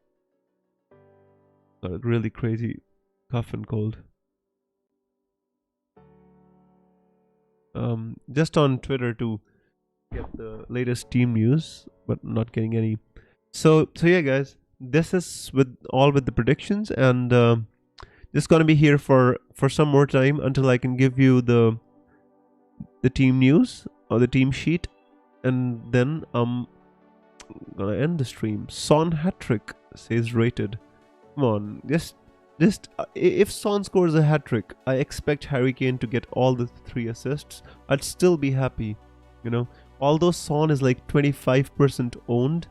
really crazy cough and cold. Just on Twitter to get the latest team news, but not getting any. So yeah, guys, this is with the predictions, and just gonna be here for some more time until I can give you the team news or the team sheet, and then I'm gonna end the stream. Son hat-trick, says Rated. Come on, just if Son scores a hat-trick, I expect Harry Kane to get all the 3 assists. I'd still be happy, although Son is like 25% owned,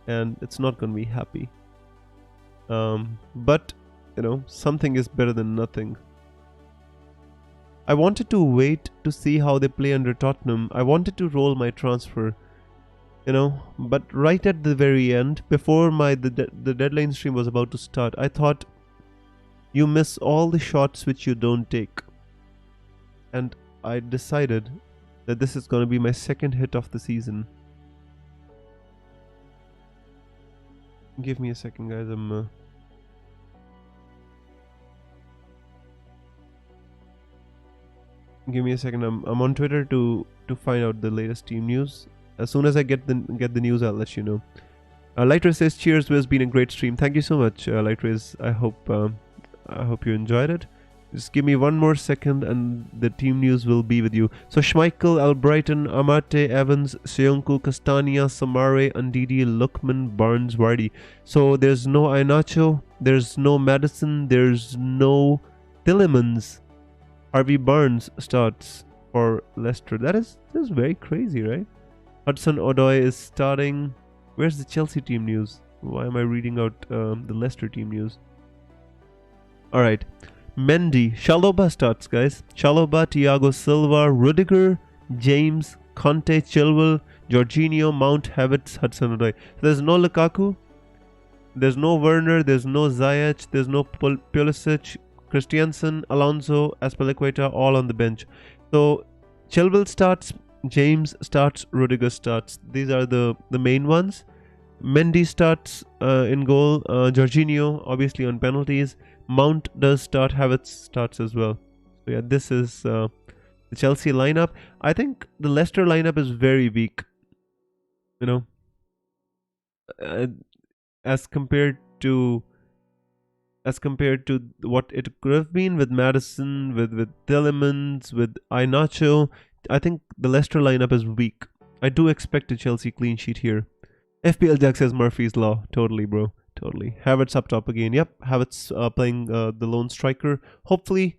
and it's not gonna be happy. But something is better than nothing. I wanted to wait to see how they play under Tottenham. I wanted to roll my transfer. you know. But right at the very end, before the deadline stream was about to start, I thought you miss all the shots which you don't take, and I decided that this is going to be my second hit of the season. Give me a second, guys. Give me a second. I'm on Twitter to find out the latest team news. As soon as I get the news, I'll let you know. Lightrace says, "Cheers, it's been a great stream." Thank you so much, Lightrace. I hope you enjoyed it. Just give me one more second and the team news will be with you. So Schmeichel, Albrighton, Amate, Evans, Seonku, Castagna, Samare, Ndidi, Lookman, Barnes, Vardy. So there's no Iheanacho, there's no Madison, there's no Tillemans. Harvey Barnes starts for Leicester. That is very crazy, right? Hudson Odoi is starting. Where's the Chelsea team news? Why am I reading out the Leicester team news? Alright. Mendy, Chalobah starts, guys. Chalobah, Thiago Silva, Rudiger, James, Conte, Chilwell, Jorginho, Mount, Havertz, Hudson Odoi. So there's no Lukaku, there's no Werner, there's no Ziyech, there's no Pulisic, Christiansen, Alonso, Azpilicueta, all on the bench. So Chilwell starts, James starts, Rudiger starts. These are the main ones. Mendy starts in goal. Jorginho obviously on penalties. Mount does start. Havertz starts as well. So yeah, this is the Chelsea lineup. I think the Leicester lineup is very weak. You know, as compared to what it could have been with Madison, with Tillemans, with Iheanacho. I think the Leicester lineup is weak. I do expect a Chelsea clean sheet here. FPL Jack says Murphy's Law. Totally, bro. Totally. Havertz up top again. Yep, Havertz playing the lone striker. Hopefully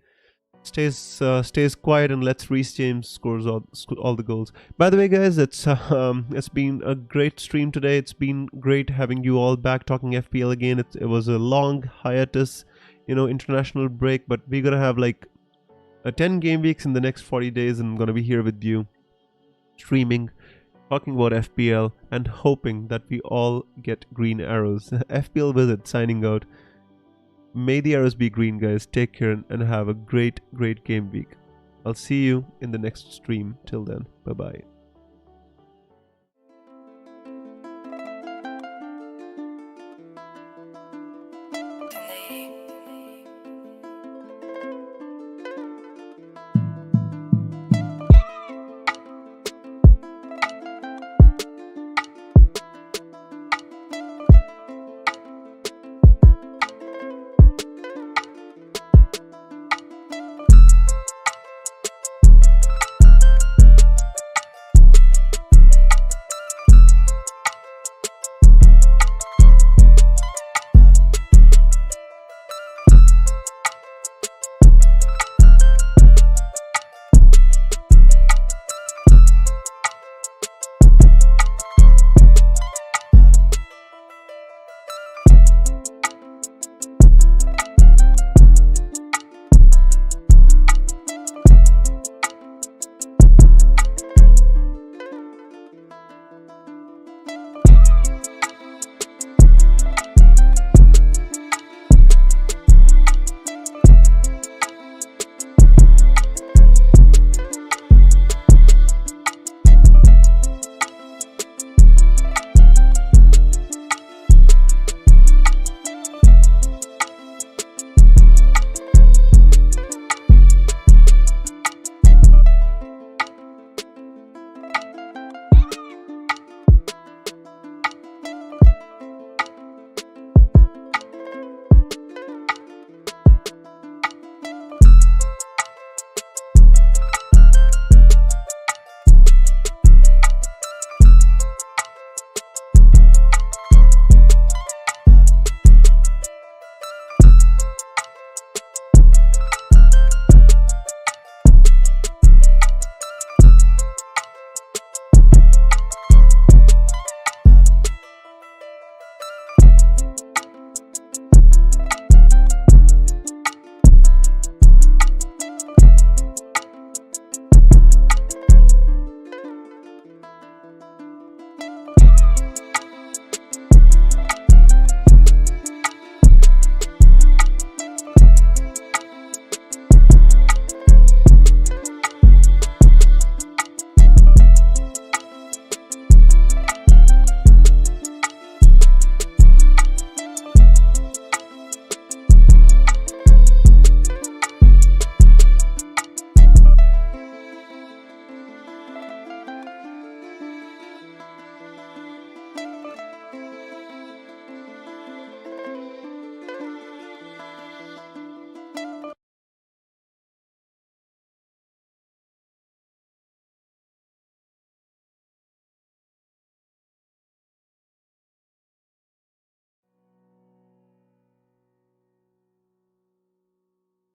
stays quiet and lets Reece James scores all the goals. By the way, guys, it's been a great stream today. It's been great having you all back talking FPL again. It was a long hiatus, international break, but we're gonna have like 10 game weeks in the next 40 days, and I'm gonna be here with you streaming, talking about FPL, and hoping that we all get green arrows. FPL Wizard signing out. May the arrows be green, guys. Take care and have a great game week. I'll see you in the next stream. Till then, bye bye.